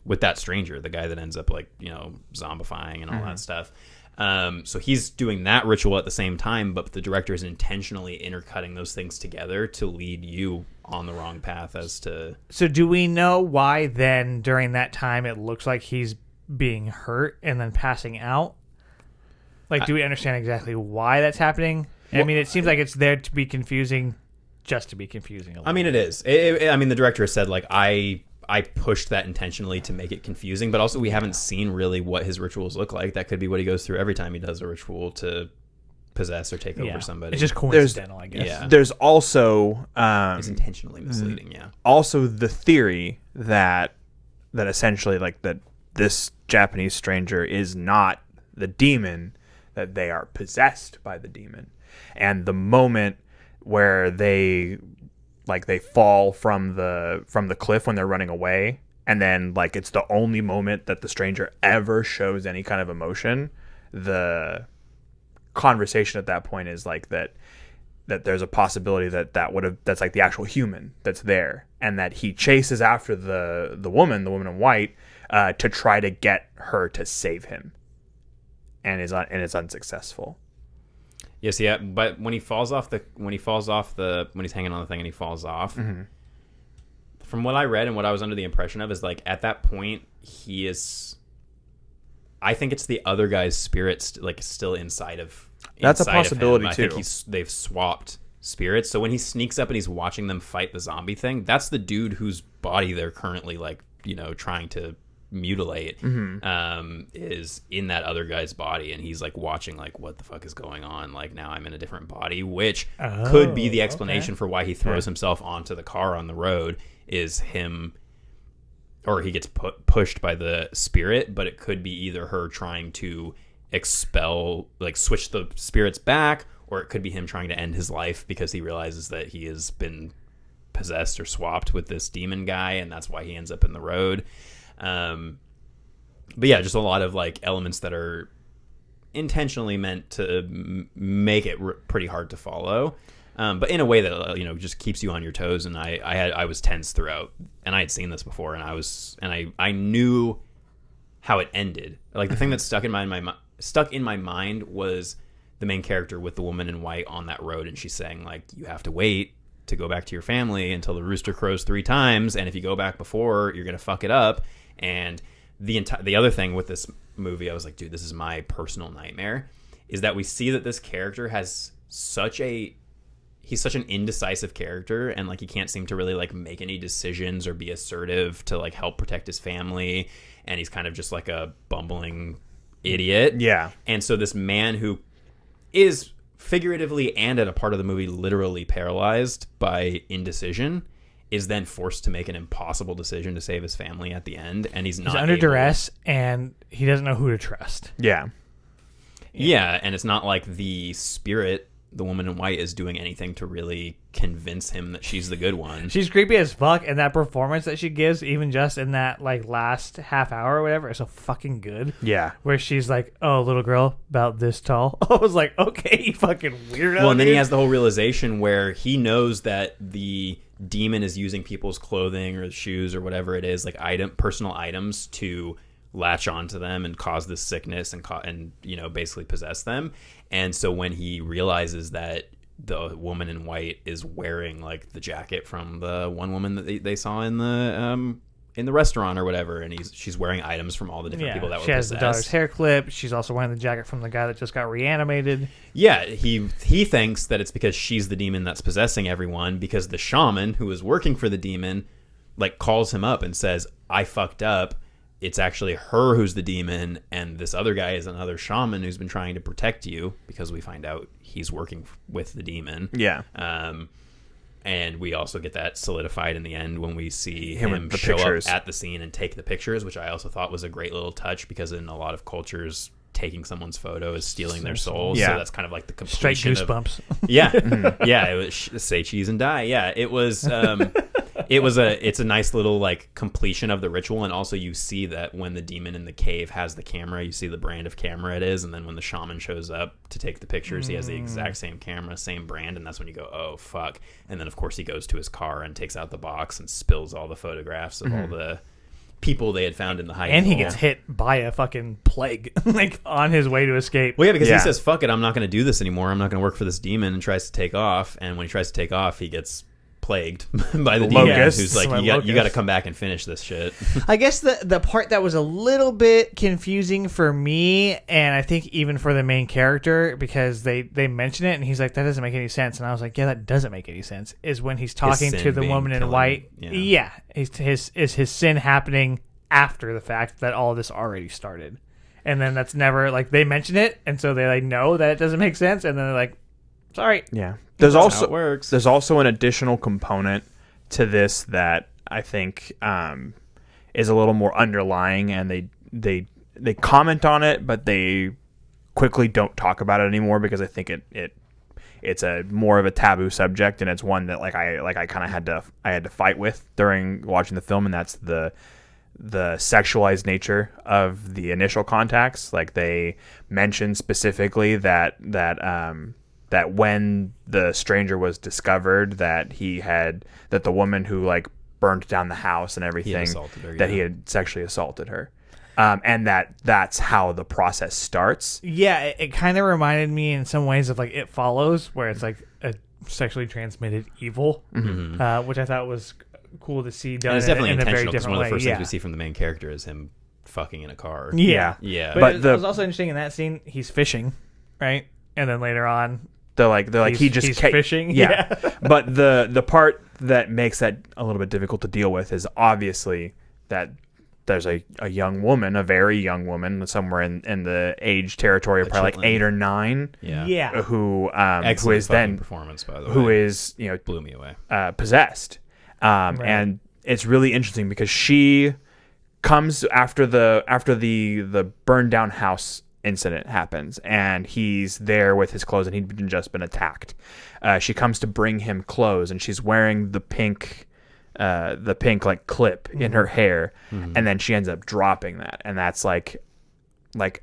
with that stranger, the guy that ends up like, you know, zombifying and all that stuff. So he's doing that ritual at the same time, but the director is intentionally intercutting those things together to lead you on the wrong path as to... So do we know why then during that time it looks like he's being hurt and then passing out? Like, do we understand exactly why that's happening? I mean, it seems like it's there to be confusing, just to be confusing a little. I mean, it is. I mean, the director has said, like, I pushed that intentionally to make it confusing, but also we haven't seen really what his rituals look like. That could be what he goes through every time he does a ritual to possess or take over somebody. It's just coincidental, I guess. Yeah. There's also It's intentionally misleading, yeah. also the theory that essentially like that this Japanese stranger is not the demon, that they are possessed by the demon. And the moment where they fall from the cliff when they're running away, and then like it's the only moment that the stranger ever shows any kind of emotion, the conversation at that point is like that there's a possibility that's like the actual human that's there, and that he chases after the woman in white to try to get her to save him, and is unsuccessful. Yes, yeah, but when he's hanging on the thing and he falls off, from what I read and what I was under the impression of is like at that point he is. I think it's the other guy's spirit still inside of. That's a inside of possibility him. too. I think they've swapped spirits. So when he sneaks up and he's watching them fight the zombie thing, that's the dude whose body they're currently trying to mutilate, is in that other guy's body, and he's like watching like what the fuck is going on, like now I'm in a different body, which could be the explanation for why he throws himself onto the car on the road, is him or he gets pushed by the spirit, but it could be either her trying to expel, like switch the spirits back, or it could be him trying to end his life because he realizes that he has been possessed or swapped with this demon guy, and that's why he ends up in the road. But yeah, just a lot of like elements that are intentionally meant to make it pretty hard to follow, but in a way that just keeps you on your toes. And I was tense throughout, and I had seen this before, and I knew how it ended. Like the thing that stuck in my mind was the main character with the woman in white on that road, and she's saying like, you have to wait to go back to your family until the rooster crows 3 times, and if you go back before, you're gonna fuck it up. And the other thing with this movie, I was like, dude, this is my personal nightmare, is that we see that this character has he's such an indecisive character, and like he can't seem to really like make any decisions or be assertive to like help protect his family, and he's kind of just like a bumbling idiot. Yeah. And so this man who is figuratively and at a part of the movie literally paralyzed by indecision is then forced to make an impossible decision to save his family at the end, and he's under duress, and he doesn't know who to trust. Yeah. Yeah, and it's not like the spirit, the woman in white, is doing anything to really convince him that she's the good one. She's creepy as fuck, and that performance that she gives, even just in that like last half hour or whatever, is so fucking good. Yeah. Where she's like, "Oh, little girl about this tall." I was like, "Okay, you fucking weirdo." Well, and then he dude. has the whole realization where he knows that the demon is using people's clothing or shoes or whatever it is, like personal items, to latch onto them and cause this sickness and basically possess them. And so when he realizes that the woman in white is wearing like the jacket from the one woman that they saw in the restaurant or whatever, and she's wearing items from all the different people that were possessed. She has the daughter's hair clip. She's also wearing the jacket from the guy that just got reanimated. Yeah, he thinks that it's because she's the demon that's possessing everyone, because the shaman who is working for the demon like calls him up and says, "I fucked up. It's actually her who's the demon, and this other guy is another shaman who's been trying to protect you," because we find out he's working with the demon. Yeah. And we also get that solidified in the end when we see him show pictures. up at the scene and take the pictures, which I also thought was a great little touch, because in a lot of cultures, taking someone's photo is stealing their soul. Yeah. So that's kind of like the Straight completion goosebumps. Yeah. Yeah. It was say cheese and die. Yeah. It was, it's a nice little like completion of the ritual. And also you see that when the demon in the cave has the camera, you see the brand of camera it is. And then when the shaman shows up to take the pictures, he has the exact same camera, same brand. And that's when you go, oh, fuck. And then of course he goes to his car and takes out the box and spills all the photographs of all the people they had found in the hiding And he hole. gets hit by a fucking plague like on his way to escape. Well, yeah, because Yeah. he says, fuck it, I'm not going to do this anymore. I'm not going to work for this demon, and tries to take off. And when he tries to take off, he gets plagued by the demon, Locusts. who's like, you got to come back and finish this shit. I guess the part that was a little bit confusing for me, and I think even for the main character, because they mention it and he's like, that doesn't make any sense, and I was like, yeah, that doesn't make any sense, is when he's talking sin to the being woman in killing, white. yeah. Is his sin happening after the fact that all this already started, and then that's never like they mention it, and so they like know that it doesn't make sense, and then they're like, sorry. Yeah. There's That's also how it works. There's also an additional component to this that I think is a little more underlying, and they comment on it, but they quickly don't talk about it anymore, because I think it's a more of a taboo subject, and it's one that I kind of had to fight with during watching the film, and that's the sexualized nature of the initial contacts. Like they mention specifically that when the stranger was discovered, that the woman who like burned down the house and everything, assaulted her, that he yeah. had sexually assaulted her, and that's how the process starts. Yeah, it kind of reminded me in some ways of like It Follows, where it's like a sexually transmitted evil, which I thought was cool to see done And it's definitely in a very intentional, because different one of the way. first Yeah. things we see from the main character is him fucking in a car. Yeah. Yeah. But But it was also interesting in that scene, he's fishing, right? And then later on, They're like he's fishing. Yeah. But the part that makes that a little bit difficult to deal with is obviously that there's a young woman, a very young woman, somewhere in the age territory of probably like chitlin. 8 or 9, Yeah. who Excellent is fucking then performance, by the way. who is blew me away. possessed, and it's really interesting because she comes after the burned down house incident happens, and he's there with his clothes, and he'd just been attacked. She comes to bring him clothes, and she's wearing the pink like clip in her hair, and then she ends up dropping that, and that's like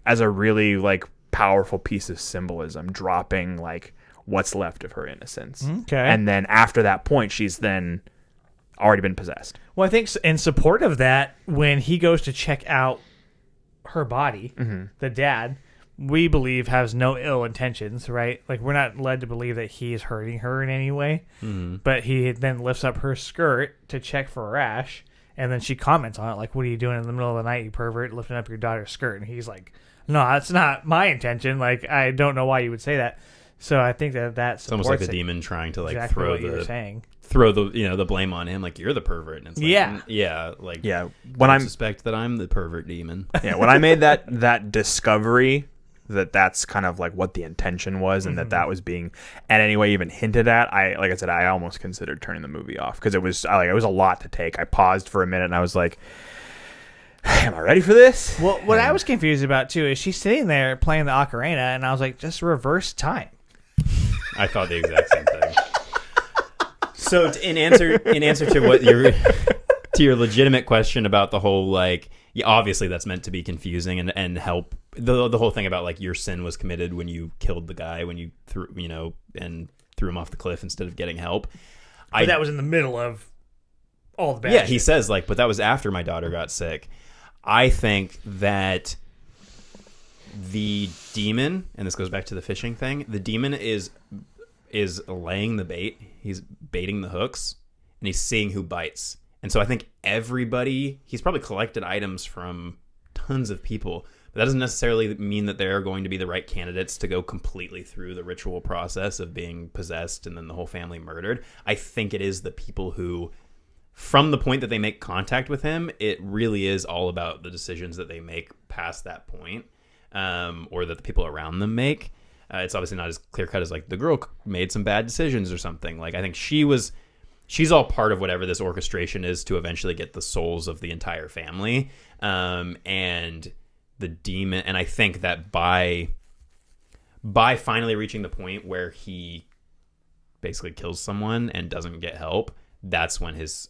as a really like powerful piece of symbolism, dropping like what's left of her innocence. Okay. And then after that point, she's then already been possessed. Well, I think in support of that, when he goes to check out her body, the dad, we believe has no ill intentions, right? Like, we're not led to believe that he is hurting her in any way. But he then lifts up her skirt to check for a rash, and then she comments on it, like, "What are you doing in the middle of the night, you pervert, lifting up your daughter's skirt?" And he's like, "No, that's not my intention. Like, I don't know why you would say that." So I think that's It's almost like the demon trying to like exactly throw what you were saying. throw the blame on him, like you're the pervert. And it's like, when I suspect that I'm the pervert demon. Yeah, when I made that discovery that's kind of like what the intention was, and that was being in any way even hinted at, I almost considered turning the movie off, because it was a lot to take. I paused for a minute and I was like, am I ready for this? Well, what I was confused about too is she's sitting there playing the ocarina, and I was like, just reverse time. I thought the exact same thing. So in answer to what your legitimate question about the whole, like, obviously that's meant to be confusing and help the whole thing about like your sin was committed when you killed the guy, when you threw him off the cliff instead of getting help. But that was in the middle of all the bad shit. He says, like, but that was after my daughter got sick. I think that the demon, and this goes back to the fishing thing, the demon is laying the bait. He's baiting the hooks, and he's seeing who bites. And so I think he's probably collected items from tons of people, but that doesn't necessarily mean that they're going to be the right candidates to go completely through the ritual process of being possessed and then the whole family murdered. I think it is the people who, from the point that they make contact with him, it really is all about the decisions that they make past that point, or that the people around them make. It's obviously not as clear cut as like the girl made some bad decisions or something. Like, I think she's all part of whatever this orchestration is to eventually get the souls of the entire family. And the demon, and I think that by finally reaching the point where he basically kills someone and doesn't get help, that's when his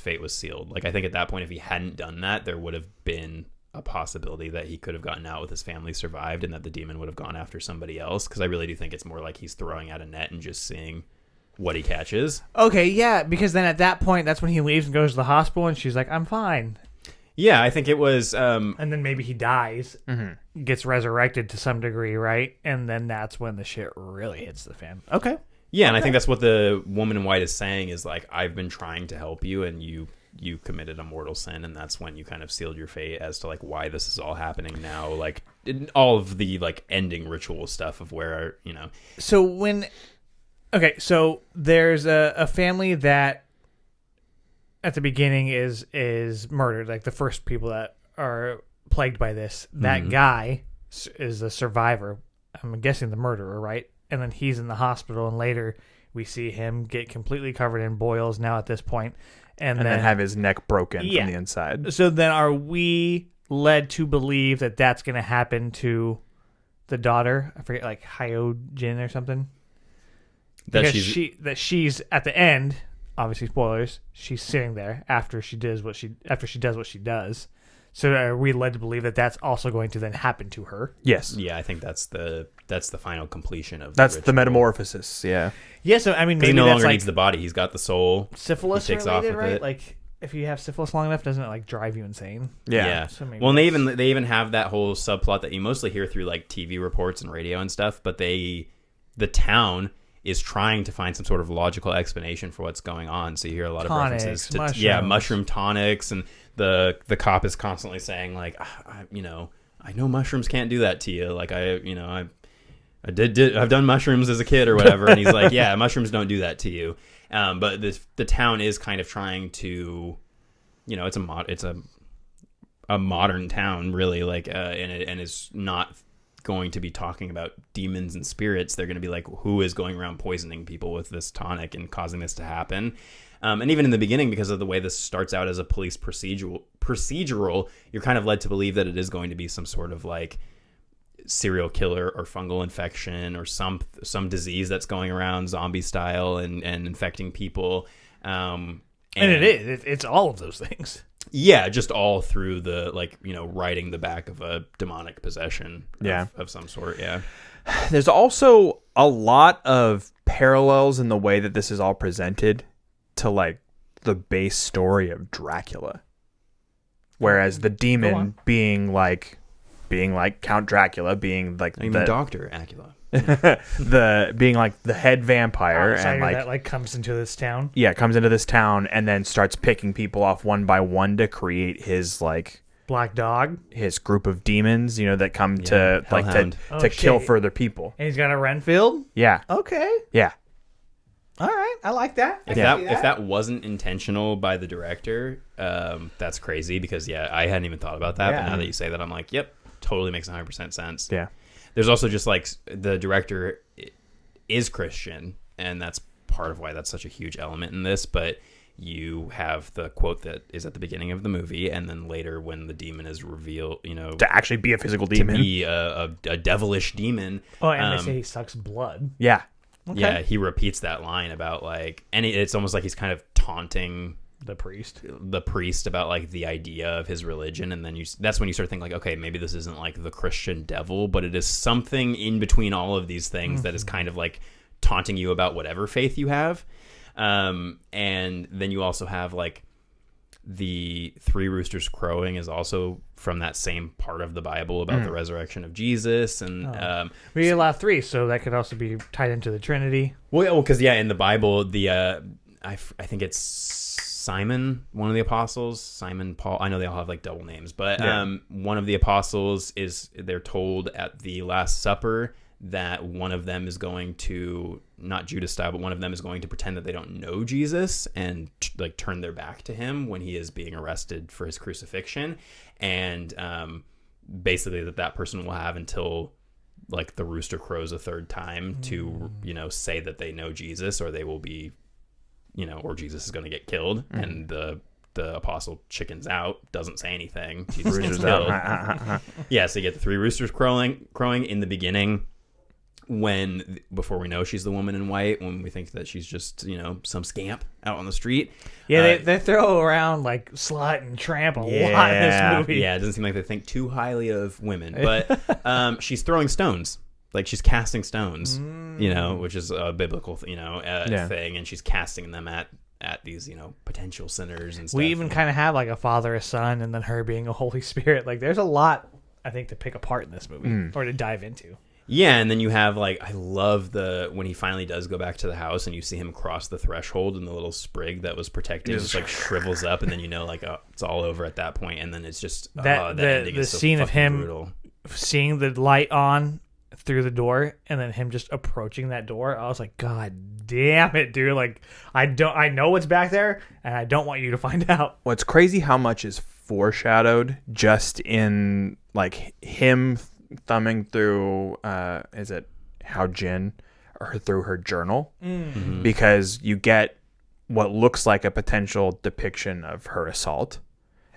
fate was sealed. Like, I think at that point, if he hadn't done that, there would have been a possibility that he could have gotten out with his family, survived, and that the demon would have gone after somebody else. Because I really do think it's more like he's throwing out a net and just seeing what he catches. Okay, yeah, because then at that point, that's when he leaves and goes to the hospital, and she's like, "I'm fine." Yeah, I think it was... and then maybe he dies, gets resurrected to some degree, right? And then that's when the shit really hits the fan. Okay. Yeah, and I think that's what the woman in white is saying, is like, I've been trying to help you, and you committed a mortal sin, and that's when you kind of sealed your fate as to like why this is all happening now, like all of the like ending ritual stuff of where, So so there's a family that at the beginning is murdered, like the first people that are plagued by this. That guy is the survivor, I'm guessing the murderer, right? And then he's in the hospital, and later we see him get completely covered in boils now at this point. And then have his neck broken from the inside. So then are we led to believe that that's going to happen to the daughter? I forget, like Hyojin or something? That she's at the end, obviously spoilers, she's sitting there after she does what she does. So are we led to believe that that's also going to then happen to her? Yes. Yeah, I think that's the final completion of the metamorphosis. Yeah. Yeah, so I mean, maybe he no that's longer like needs the body. He's got the soul. Syphilis he takes related, off with right? it. Like, if you have syphilis long enough, doesn't it like drive you insane? Yeah. So well, and they even have that whole subplot that you mostly hear through like TV reports and radio and stuff. But the town is trying to find some sort of logical explanation for what's going on. So you hear a lot of references to mushroom tonics, and the cop is constantly saying like, I know mushrooms can't do that to you. Like I've done mushrooms as a kid or whatever. And he's like, yeah, mushrooms don't do that to you. But the town is kind of trying to, it's a modern town really, like, and is not going to be talking about demons and spirits. They're going to be like, who is going around poisoning people with this tonic and causing this to happen? And even in the beginning, because of the way this starts out as a police procedural, procedural, you're kind of led to believe that it is going to be some sort of like serial killer or fungal infection or some disease that's going around zombie style and infecting people. And it is. It's all of those things. Yeah, just all through the, like, you know, riding the back of a demonic possession of some sort, yeah. There's also a lot of parallels in the way that this is all presented to, like, the base story of Dracula. Whereas the demon being like Count Dracula, being like Dr. Acula. the being like the head vampire and like that like comes into this town. Yeah, comes into this town and then starts picking people off one by one to create his like Black Dog, his group of demons, you know, that come to Hellhound. like to kill further people. And he's got a Renfield. Yeah. Okay. Yeah. All right, I like that. If that wasn't intentional by the director, that's crazy because I hadn't even thought about that. But now that you say that, I'm like, yep, totally makes 100% sense. Yeah. There's also just like the director is Christian, and that's part of why that's such a huge element in this. But you have the quote that is at the beginning of the movie, and then later when the demon is revealed, you know, to actually be a physical demon, to be a devilish demon. Oh, and they say he sucks blood. Yeah. Okay. Yeah, he repeats that line about like, and it's almost like he's kind of taunting the priest about like the idea of his religion, and then that's when you start thinking like, okay, maybe this isn't like the Christian devil, but it is something in between all of these things that is kind of like taunting you about whatever faith you have. And then you also have like the three roosters crowing is also from that same part of the Bible about the resurrection of Jesus, and we allow three, so that could also be tied into the Trinity. Well, because in the Bible, the I think it's Simon, one of the apostles, Simon, Paul. I know they all have like double names, but one of the apostles they're told at the Last Supper that one of them is going to, not Judas style, but one of them is going to pretend that they don't know Jesus and like turn their back to him when he is being arrested for his crucifixion, and basically that person will have until like the rooster crows a third time to, you know, say that they know Jesus, or they will be, you know, or Jesus is going to get killed, and the apostle chickens out, doesn't say anything. Jesus gets killed. Yeah, so you get the three roosters crowing in the beginning, before we know she's the woman in white, when we think that she's just, you know, some scamp out on the street. Yeah, they throw around like slut and tramp a lot in this movie. Yeah, it doesn't seem like they think too highly of women, but she's throwing stones. Like she's casting stones, you know, which is a biblical, thing, and she's casting them at these, you know, potential sinners and stuff. We even kind of have like a father, a son, and then her being a Holy Spirit. Like there's a lot, I think, to pick apart in this movie or to dive into. Yeah, and then you have like, I love when he finally does go back to the house and you see him cross the threshold and the little sprig that was protected just like shrivels up, and then you know like, oh, it's all over at that point, and then it's just the scene of him brutal. Seeing the light on through the door and then him just approaching that door. I was like, God damn it, dude! Like I know what's back there, and I don't want you to find out. Well, it's crazy how much is foreshadowed just in like him thumbing through is it Hao Jin or through her journal, because you get what looks like a potential depiction of her assault,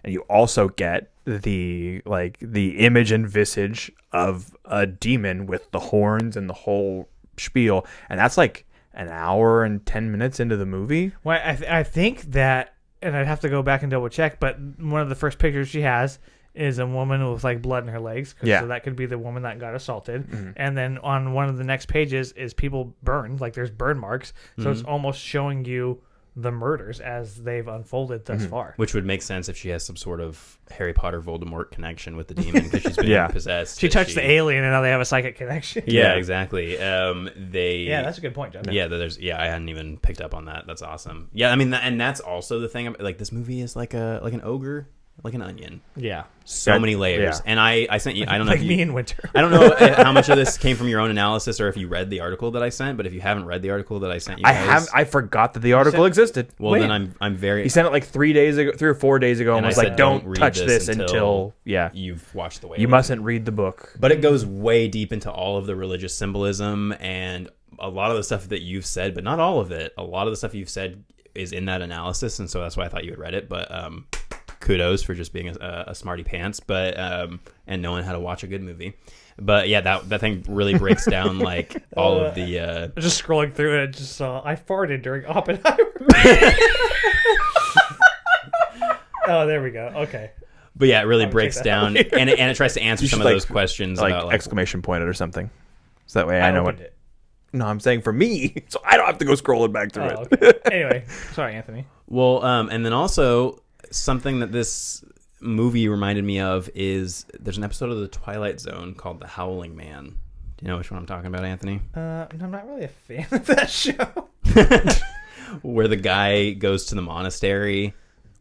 and you also get the image and visage of a demon with the horns and the whole spiel, and that's like an hour and 10 minutes into the movie. Well, I think that, and I'd have to go back and double check, but one of the first pictures she has is a woman with like blood in her legs. Yeah. So that could be the woman that got assaulted. And then on one of the next pages is people burned, like there's burn marks. So it's almost showing you the murders as they've unfolded thus far. Which would make sense if she has some sort of Harry Potter Voldemort connection with the demon, because she's been possessed. She touched the alien and now they have a psychic connection. Yeah, exactly. Yeah, that's a good point, Jeff. Yeah, I hadn't even picked up on that. That's awesome. Yeah, I mean, and that's also the thing. Like, this movie is like an ogre, like an onion. Yeah. So many layers. Yeah. And I sent you, I don't know. Like me in winter. I don't know how much of this came from your own analysis or if you read the article that I sent, but if you haven't read the article that I sent you guys. I forgot that the article existed. Well, then I'm very. He sent it like 3 or 4 days ago and was like, don't touch this until you've watched the Wailing. You mustn't read the book. But it goes way deep into all of the religious symbolism and a lot of the stuff that you've said, but not all of it. A lot of the stuff you've said is in that analysis, and so that's why I thought you had read it. But kudos for just being a smarty pants, but and knowing how to watch a good movie. But yeah, that thing really breaks down like all of the. Just scrolling through it, I just saw I farted during Oppenheimer. Oh, there we go. Okay. But yeah, it really breaks down, and it tries to answer some of those questions, like about exclamation point it or something. So that way I know what. It. No, I'm saying for me, so I don't have to go scrolling back through it. Okay. Anyway, sorry, Anthony. Well, and then also something that this movie reminded me of is there's an episode of The Twilight Zone called The Howling Man. Do you know which one I'm talking about, Anthony? No, I'm not really a fan of that show. Where the guy goes to the monastery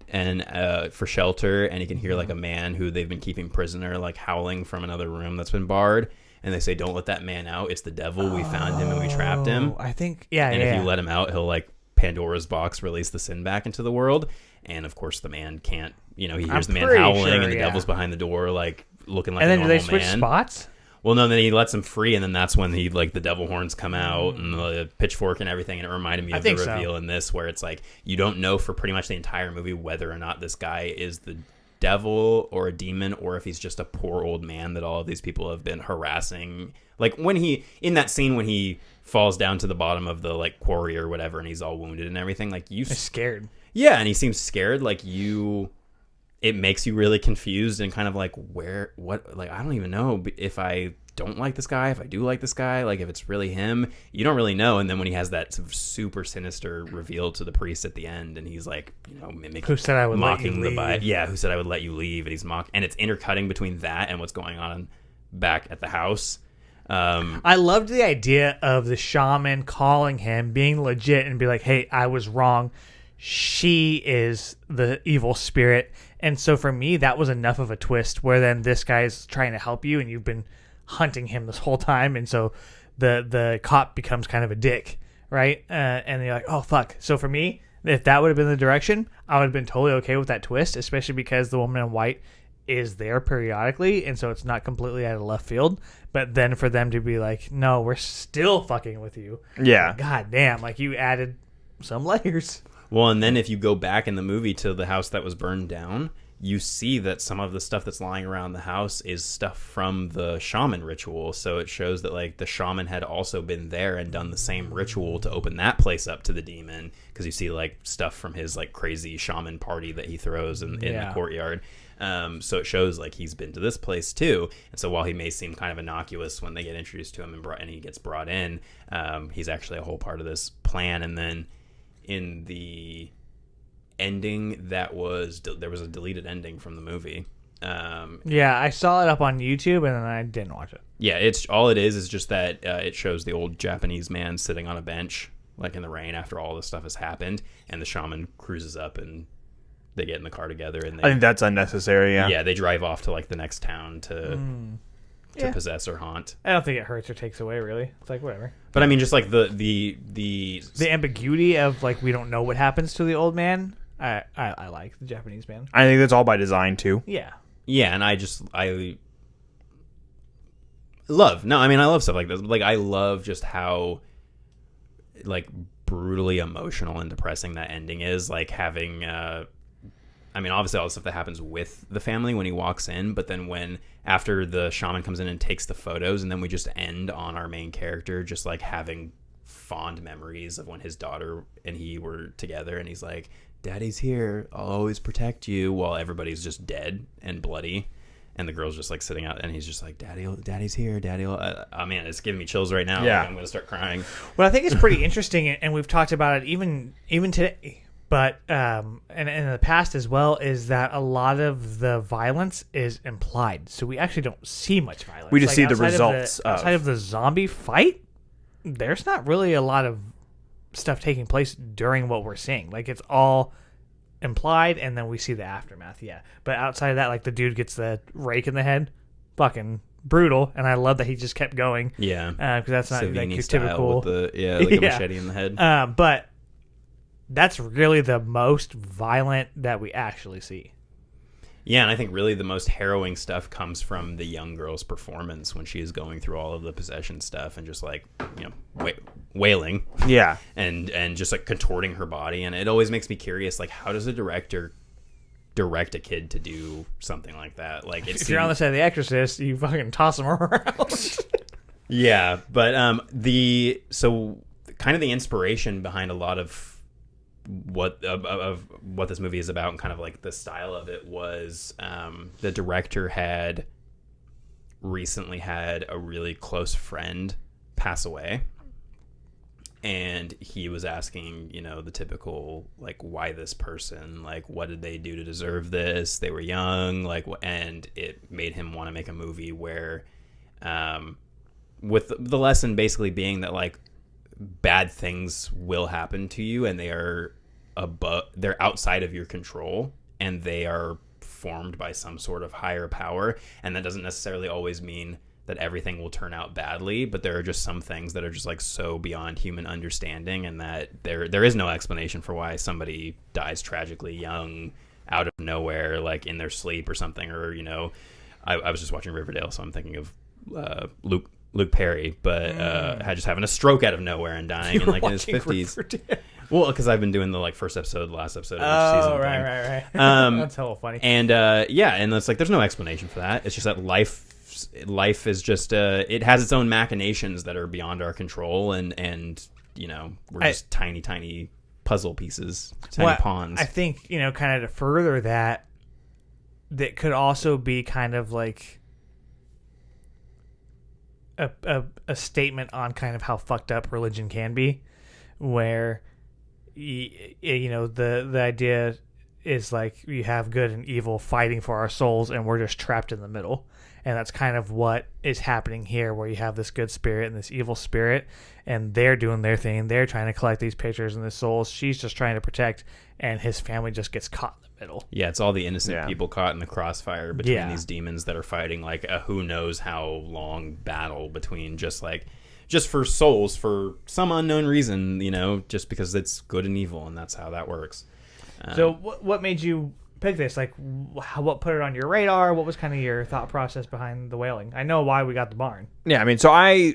and for shelter, and he can hear like a man who they've been keeping prisoner like howling from another room that's been barred, and they say, "Don't let that man out. It's the devil. We found him and we trapped him." I think, and if you let him out, he'll like Pandora's box, release the sin back into the world. And of course, the man can't. He hears the man howling, and the devil's behind the door, like looking like a normal man. And then do they switch spots? Well, no, then he lets him free, and then that's when the devil horns come out and the pitchfork and everything. And it reminded me of the reveal in this, where it's like you don't know for pretty much the entire movie whether or not this guy is the devil or a demon, or if he's just a poor old man that all of these people have been harassing. Like when in that scene when he falls down to the bottom of the like quarry or whatever, and he's all wounded and everything, like he's scared. Yeah, and he seems scared. Like it makes you really confused and kind of like what, like I don't even know if I don't like this guy, if I do like this guy, like if it's really him, you don't really know. And then when he has that super sinister reveal to the priest at the end, and he's like, who said I would mocking let you leave? Yeah, who said I would let you leave? And he's and it's intercutting between that and what's going on back at the house. I loved the idea of the shaman calling him, being legit, and be like, "Hey, I was wrong. She is the evil spirit." And so for me, that was enough of a twist where then this guy's trying to help you and you've been hunting him this whole time. And so the cop becomes kind of a dick, right? And you're like, oh, fuck. So for me, if that would have been the direction, I would have been totally okay with that twist, especially because the woman in white is there periodically. And so it's not completely out of left field. But then for them to be like, no, we're still fucking with you. Yeah. Like, God damn. Like you added some layers. Well, and then if you go back in the movie to the house that was burned down, you see that some of the stuff that's lying around the house is stuff from the shaman ritual. So it shows that like the shaman had also been there and done the same ritual to open that place up to the demon, because you see like stuff from his like crazy shaman party that he throws in the courtyard. So it shows like he's been to this place too. And so while he may seem kind of innocuous when they get introduced to him and he gets brought in, he's actually a whole part of this plan. And then in the ending, there was a deleted ending from the movie. Yeah, I saw it up on YouTube and then I didn't watch it. Yeah, it's all it is just that it shows the old Japanese man sitting on a bench like in the rain after all this stuff has happened, and the shaman cruises up and they get in the car together, and I think that's unnecessary. Yeah, they drive off to like the next town to possess or haunt. I don't think it hurts or takes away, really. It's like whatever. But I mean, just like the ambiguity of like we don't know what happens to the old man. I like the Japanese man. I think that's all by design too. Yeah, and I love stuff like this. Like I love just how like brutally emotional and depressing that ending is. Like having obviously all the stuff that happens with the family when he walks in, but then after the shaman comes in and takes the photos, and then we just end on our main character just like having fond memories of when his daughter and he were together, and he's like, "Daddy's here, I'll always protect you," while everybody's just dead and bloody, and the girl's just like sitting out, and he's just like, Daddy's here, Daddy. Oh man, it's giving me chills right now. Yeah, like, I'm gonna start crying. Well, I think it's pretty interesting, and we've talked about it even today. But and in the past as well, is that a lot of the violence is implied. So we actually don't see much violence. We just see the results. Outside of the zombie fight, there's not really a lot of stuff taking place during what we're seeing. Like it's all implied, and then we see the aftermath. Yeah. But outside of that, like the dude gets the rake in the head. Fucking brutal. And I love that he just kept going. Yeah. Because that's not Savini like your style typical. with the machete in the head. But that's really the most violent that we actually see. Yeah, and I think really the most harrowing stuff comes from the young girl's performance when she is going through all of the possession stuff and just like, wailing. Yeah. And just like contorting her body. And it always makes me curious, like, how does a director direct a kid to do something like that. Like, if you're on the set of The Exorcist, you fucking toss them around. Yeah, but so kind of the inspiration behind a lot of what this movie is about and kind of like the style of it was the director had recently had a really close friend pass away, and he was asking, you know, the typical, like, why this person, like, what did they do to deserve this? They were young, like, and it made him want to make a movie where with the lesson basically being that, like, bad things will happen to you, and they're outside of your control, and they are formed by some sort of higher power, and that doesn't necessarily always mean that everything will turn out badly, but there are just some things that are just like so beyond human understanding, and that there is no explanation for why somebody dies tragically young out of nowhere, like in their sleep or something. Or, you know, I was just watching Riverdale, so I'm thinking of Luke Perry, but had just having a stroke out of nowhere and dying in like in his 50s. Riverdale. Well, because I've been doing the like first episode, last episode of each season. Right. That's hella funny. And yeah, and it's like there's no explanation for that. It's just that life is just it has its own machinations that are beyond our control, and you know, we're just tiny puzzle pieces, tiny pawns. I think, you know, kind of to further that could also be kind of like a statement on kind of how fucked up religion can be, where you know, the idea is like you have good and evil fighting for our souls, and we're just trapped in the middle. And that's kind of what is happening here, where you have this good spirit and this evil spirit, and they're doing their thing. They're trying to collect these pictures and the souls. She's just trying to protect, and his family just gets caught in the middle. Yeah, it's all the innocent people caught in the crossfire between these demons that are fighting like a who knows how long battle between just for souls for some unknown reason, you know, just because it's good and evil, and that's how that works. So what made you pick this? Like, what put it on your radar? What was kind of your thought process behind The Wailing? I know why we got The Barn. Yeah, I mean, so I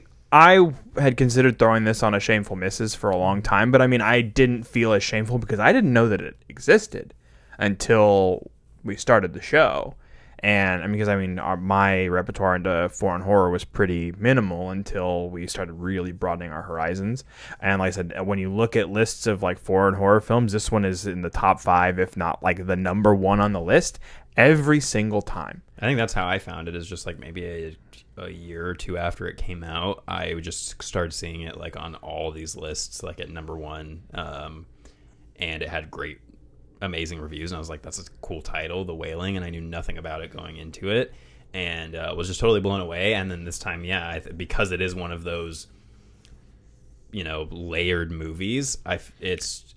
had considered throwing this on a Shameful Misses for a long time, but I mean, I didn't feel as shameful because I didn't know that it existed until we started the show. And I mean, because I mean, my repertoire into foreign horror was pretty minimal until we started really broadening our horizons. And like I said, when you look at lists of like foreign horror films, this one is in the top 5, if not like the number 1 on the list every single time. I think that's how I found it, is just like maybe a year or two after it came out, I just started seeing it like on all these lists, like at number 1. And it had great, amazing reviews, and I was like, that's a cool title, The Wailing, and I knew nothing about it going into it, and was just totally blown away. And then this time, because it is one of those, you know, layered movies,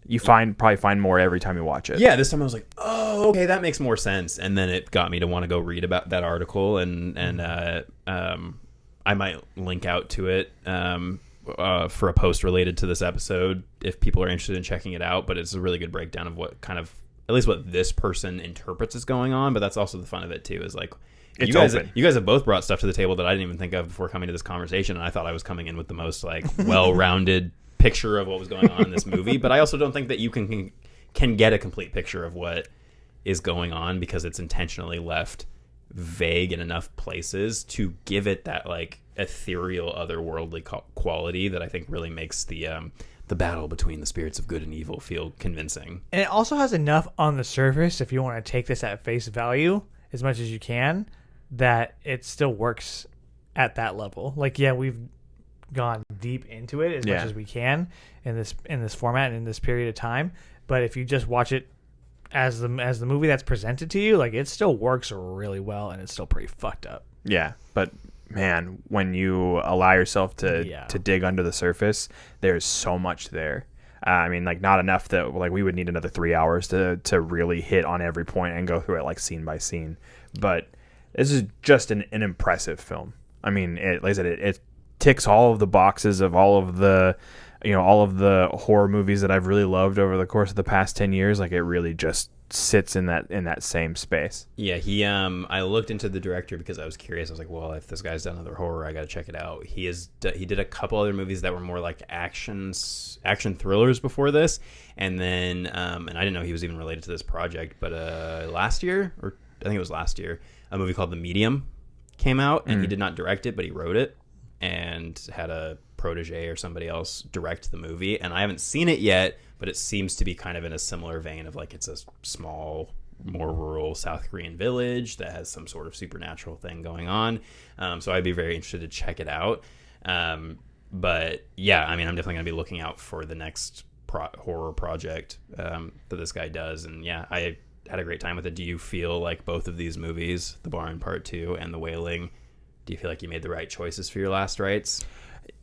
you probably find more every time you watch it. Yeah, this time I was like, oh, okay, that makes more sense, and then it got me to want to go read about that article, and I might link out to it for a post related to this episode if people are interested in checking it out. But it's a really good breakdown of what kind of, at least what this person interprets is going on. But that's also the fun of it too, is like you guys have both brought stuff to the table that I didn't even think of before coming to this conversation, and I thought I was coming in with the most like well-rounded picture of what was going on in this movie. But I also don't think that you can get a complete picture of what is going on, because it's intentionally left vague in enough places to give it that like ethereal, otherworldly quality that I think really makes the battle between the spirits of good and evil feel convincing. And it also has enough on the surface, if you want to take this at face value as much as you can, that it still works at that level. Like, yeah, we've gone deep into it as much as we can in this format and in this period of time, but if you just watch it as the movie that's presented to you, like, it still works really well, and it's still pretty fucked up. Yeah, but man, when you allow yourself to dig under the surface, there's so much there. I mean, like, not enough that like we would need another 3 hours to really hit on every point and go through it like scene by scene. But this is just an impressive film. I mean, like I said, it ticks all of the boxes of all of the horror movies that I've really loved over the course of the past 10 years. Like, it really just sits in that same space. Yeah, he I looked into the director because I was curious. I was like, well, if this guy's done another horror, I got to check it out. He did a couple other movies that were more like action thrillers before this, and then and I didn't know he was even related to this project, but last year, or I think it was last year, a movie called The Medium came out, and he did not direct it, but he wrote it and had a protege or somebody else direct the movie, and I haven't seen it yet, but it seems to be kind of in a similar vein of like it's a small, more rural South Korean village that has some sort of supernatural thing going on. So I'd be very interested to check it out. But yeah, I mean, I'm definitely going to be looking out for the next horror project that this guy does. And yeah, I had a great time with it. Do you feel like both of these movies, The Barn Part 2 and The Wailing, do you feel like you made the right choices for your last rites?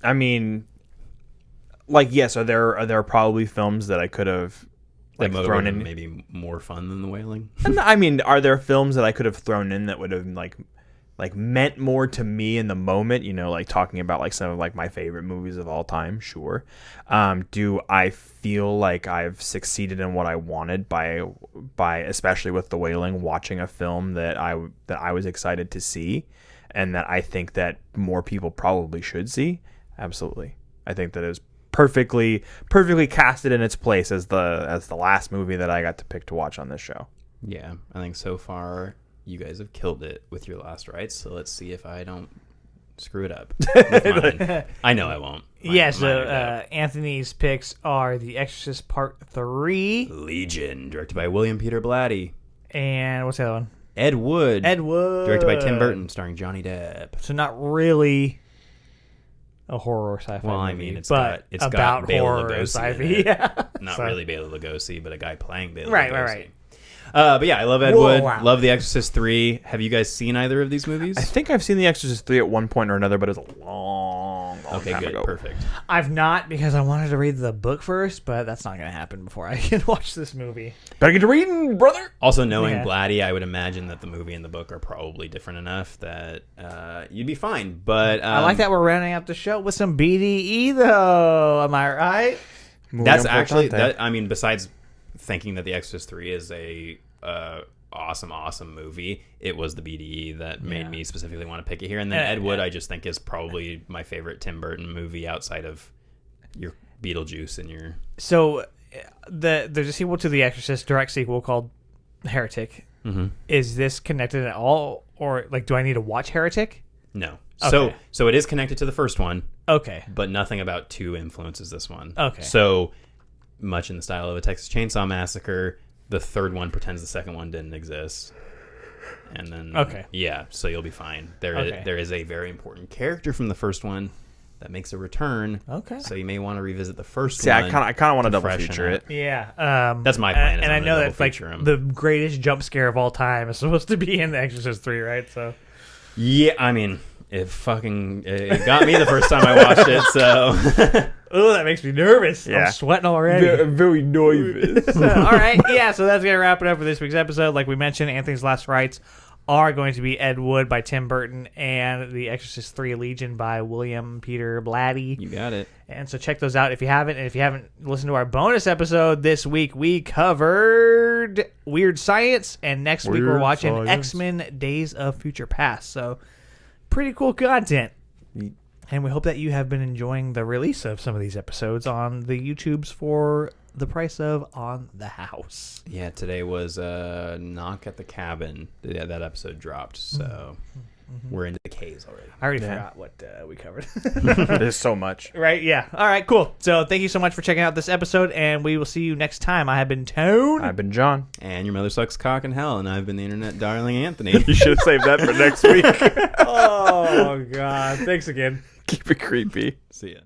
I mean, like, yes, there are probably films that I could have like thrown in, maybe more fun than The Wailing. I mean, are there films that I could have thrown in that would have like meant more to me in the moment? You know, like talking about like some of like my favorite movies of all time. Sure. Do I feel like I've succeeded in what I wanted by especially with The Wailing, watching a film that I was excited to see, and that I think that more people probably should see? Absolutely. I think that is perfectly casted in its place as the last movie that I got to pick to watch on this show. Yeah, I think so far you guys have killed it with your last rites, so let's see if I don't screw it up with mine. I know I won't. Anthony's picks are The Exorcist Part 3, Legion, directed by William Peter Blatty, and what's the other one? Ed Wood, directed by Tim Burton, starring Johnny Depp. So not really a horror or sci-fi well, movie, I mean, it's but got about Bela horror or Lugosi sci-fi. in it. Yeah. Not really Bela Lugosi, but a guy playing Bela Right, Lugosi. right. But yeah, I love Ed Whoa, Wood. wow. Love The Exorcist 3. Have you guys seen either of these movies? I think I've seen The Exorcist 3 at one point or another, but it was a long okay, time good, ago. perfect. I've not, because I wanted to read the book first, but that's not going to happen before I can watch this movie. Better get to reading, brother. Also, knowing Yeah. Blatty, I would imagine that the movie and the book are probably different enough that you'd be fine. But I like that we're rounding out the show with some BDE, though. Am I right? That's actually that. I mean, besides thinking that The Exorcist 3 is a awesome movie, it was the BDE that made me specifically want to pick it here. And then Ed Wood, I just think is probably my favorite Tim Burton movie outside of your Beetlejuice and your. So there's a sequel to The Exorcist, direct sequel called Heretic. Mm-hmm. Is this connected at all, or like, do I need to watch Heretic? No. Okay. So it is connected to the first one. Okay. But nothing about 2 influences this one. Okay. So much in the style of a Texas Chainsaw Massacre, the third one pretends the second one didn't exist. And then yeah, so you'll be fine. There is a very important character from the first one that makes a return. Okay. So you may want to revisit the first See, one. I kind of want to double freshen feature it. Yeah. That's my plan. And I know that's that's like the greatest jump scare of all time is supposed to be in The Exorcist 3, right? So. Yeah, I mean, it got me the first time I watched it, so. Oh, that makes me nervous. Yeah. I'm sweating already. Very nervous. All right. Yeah, so that's going to wrap it up for this week's episode. Like we mentioned, Anthony's last rites are going to be Ed Wood by Tim Burton and The Exorcist 3 Legion by William Peter Blatty. You got it. And so check those out if you haven't. And if you haven't listened to our bonus episode this week, we covered Weird Science. And next week we're watching X-Men Days of Future Past. So pretty cool content. And we hope that you have been enjoying the release of some of these episodes on the YouTubes for the price of On the House. Yeah, today was Knock at the Cabin. Yeah, that episode dropped, so we're into the K's already. I already forgot what we covered. There's so much. Right, yeah. All right, cool. So thank you so much for checking out this episode, and we will see you next time. I have been Tone. I've been John. And your mother sucks cock in hell, and I've been the internet darling Anthony. You should have saved that for next week. Oh, God. Thanks again. Keep it creepy. See ya.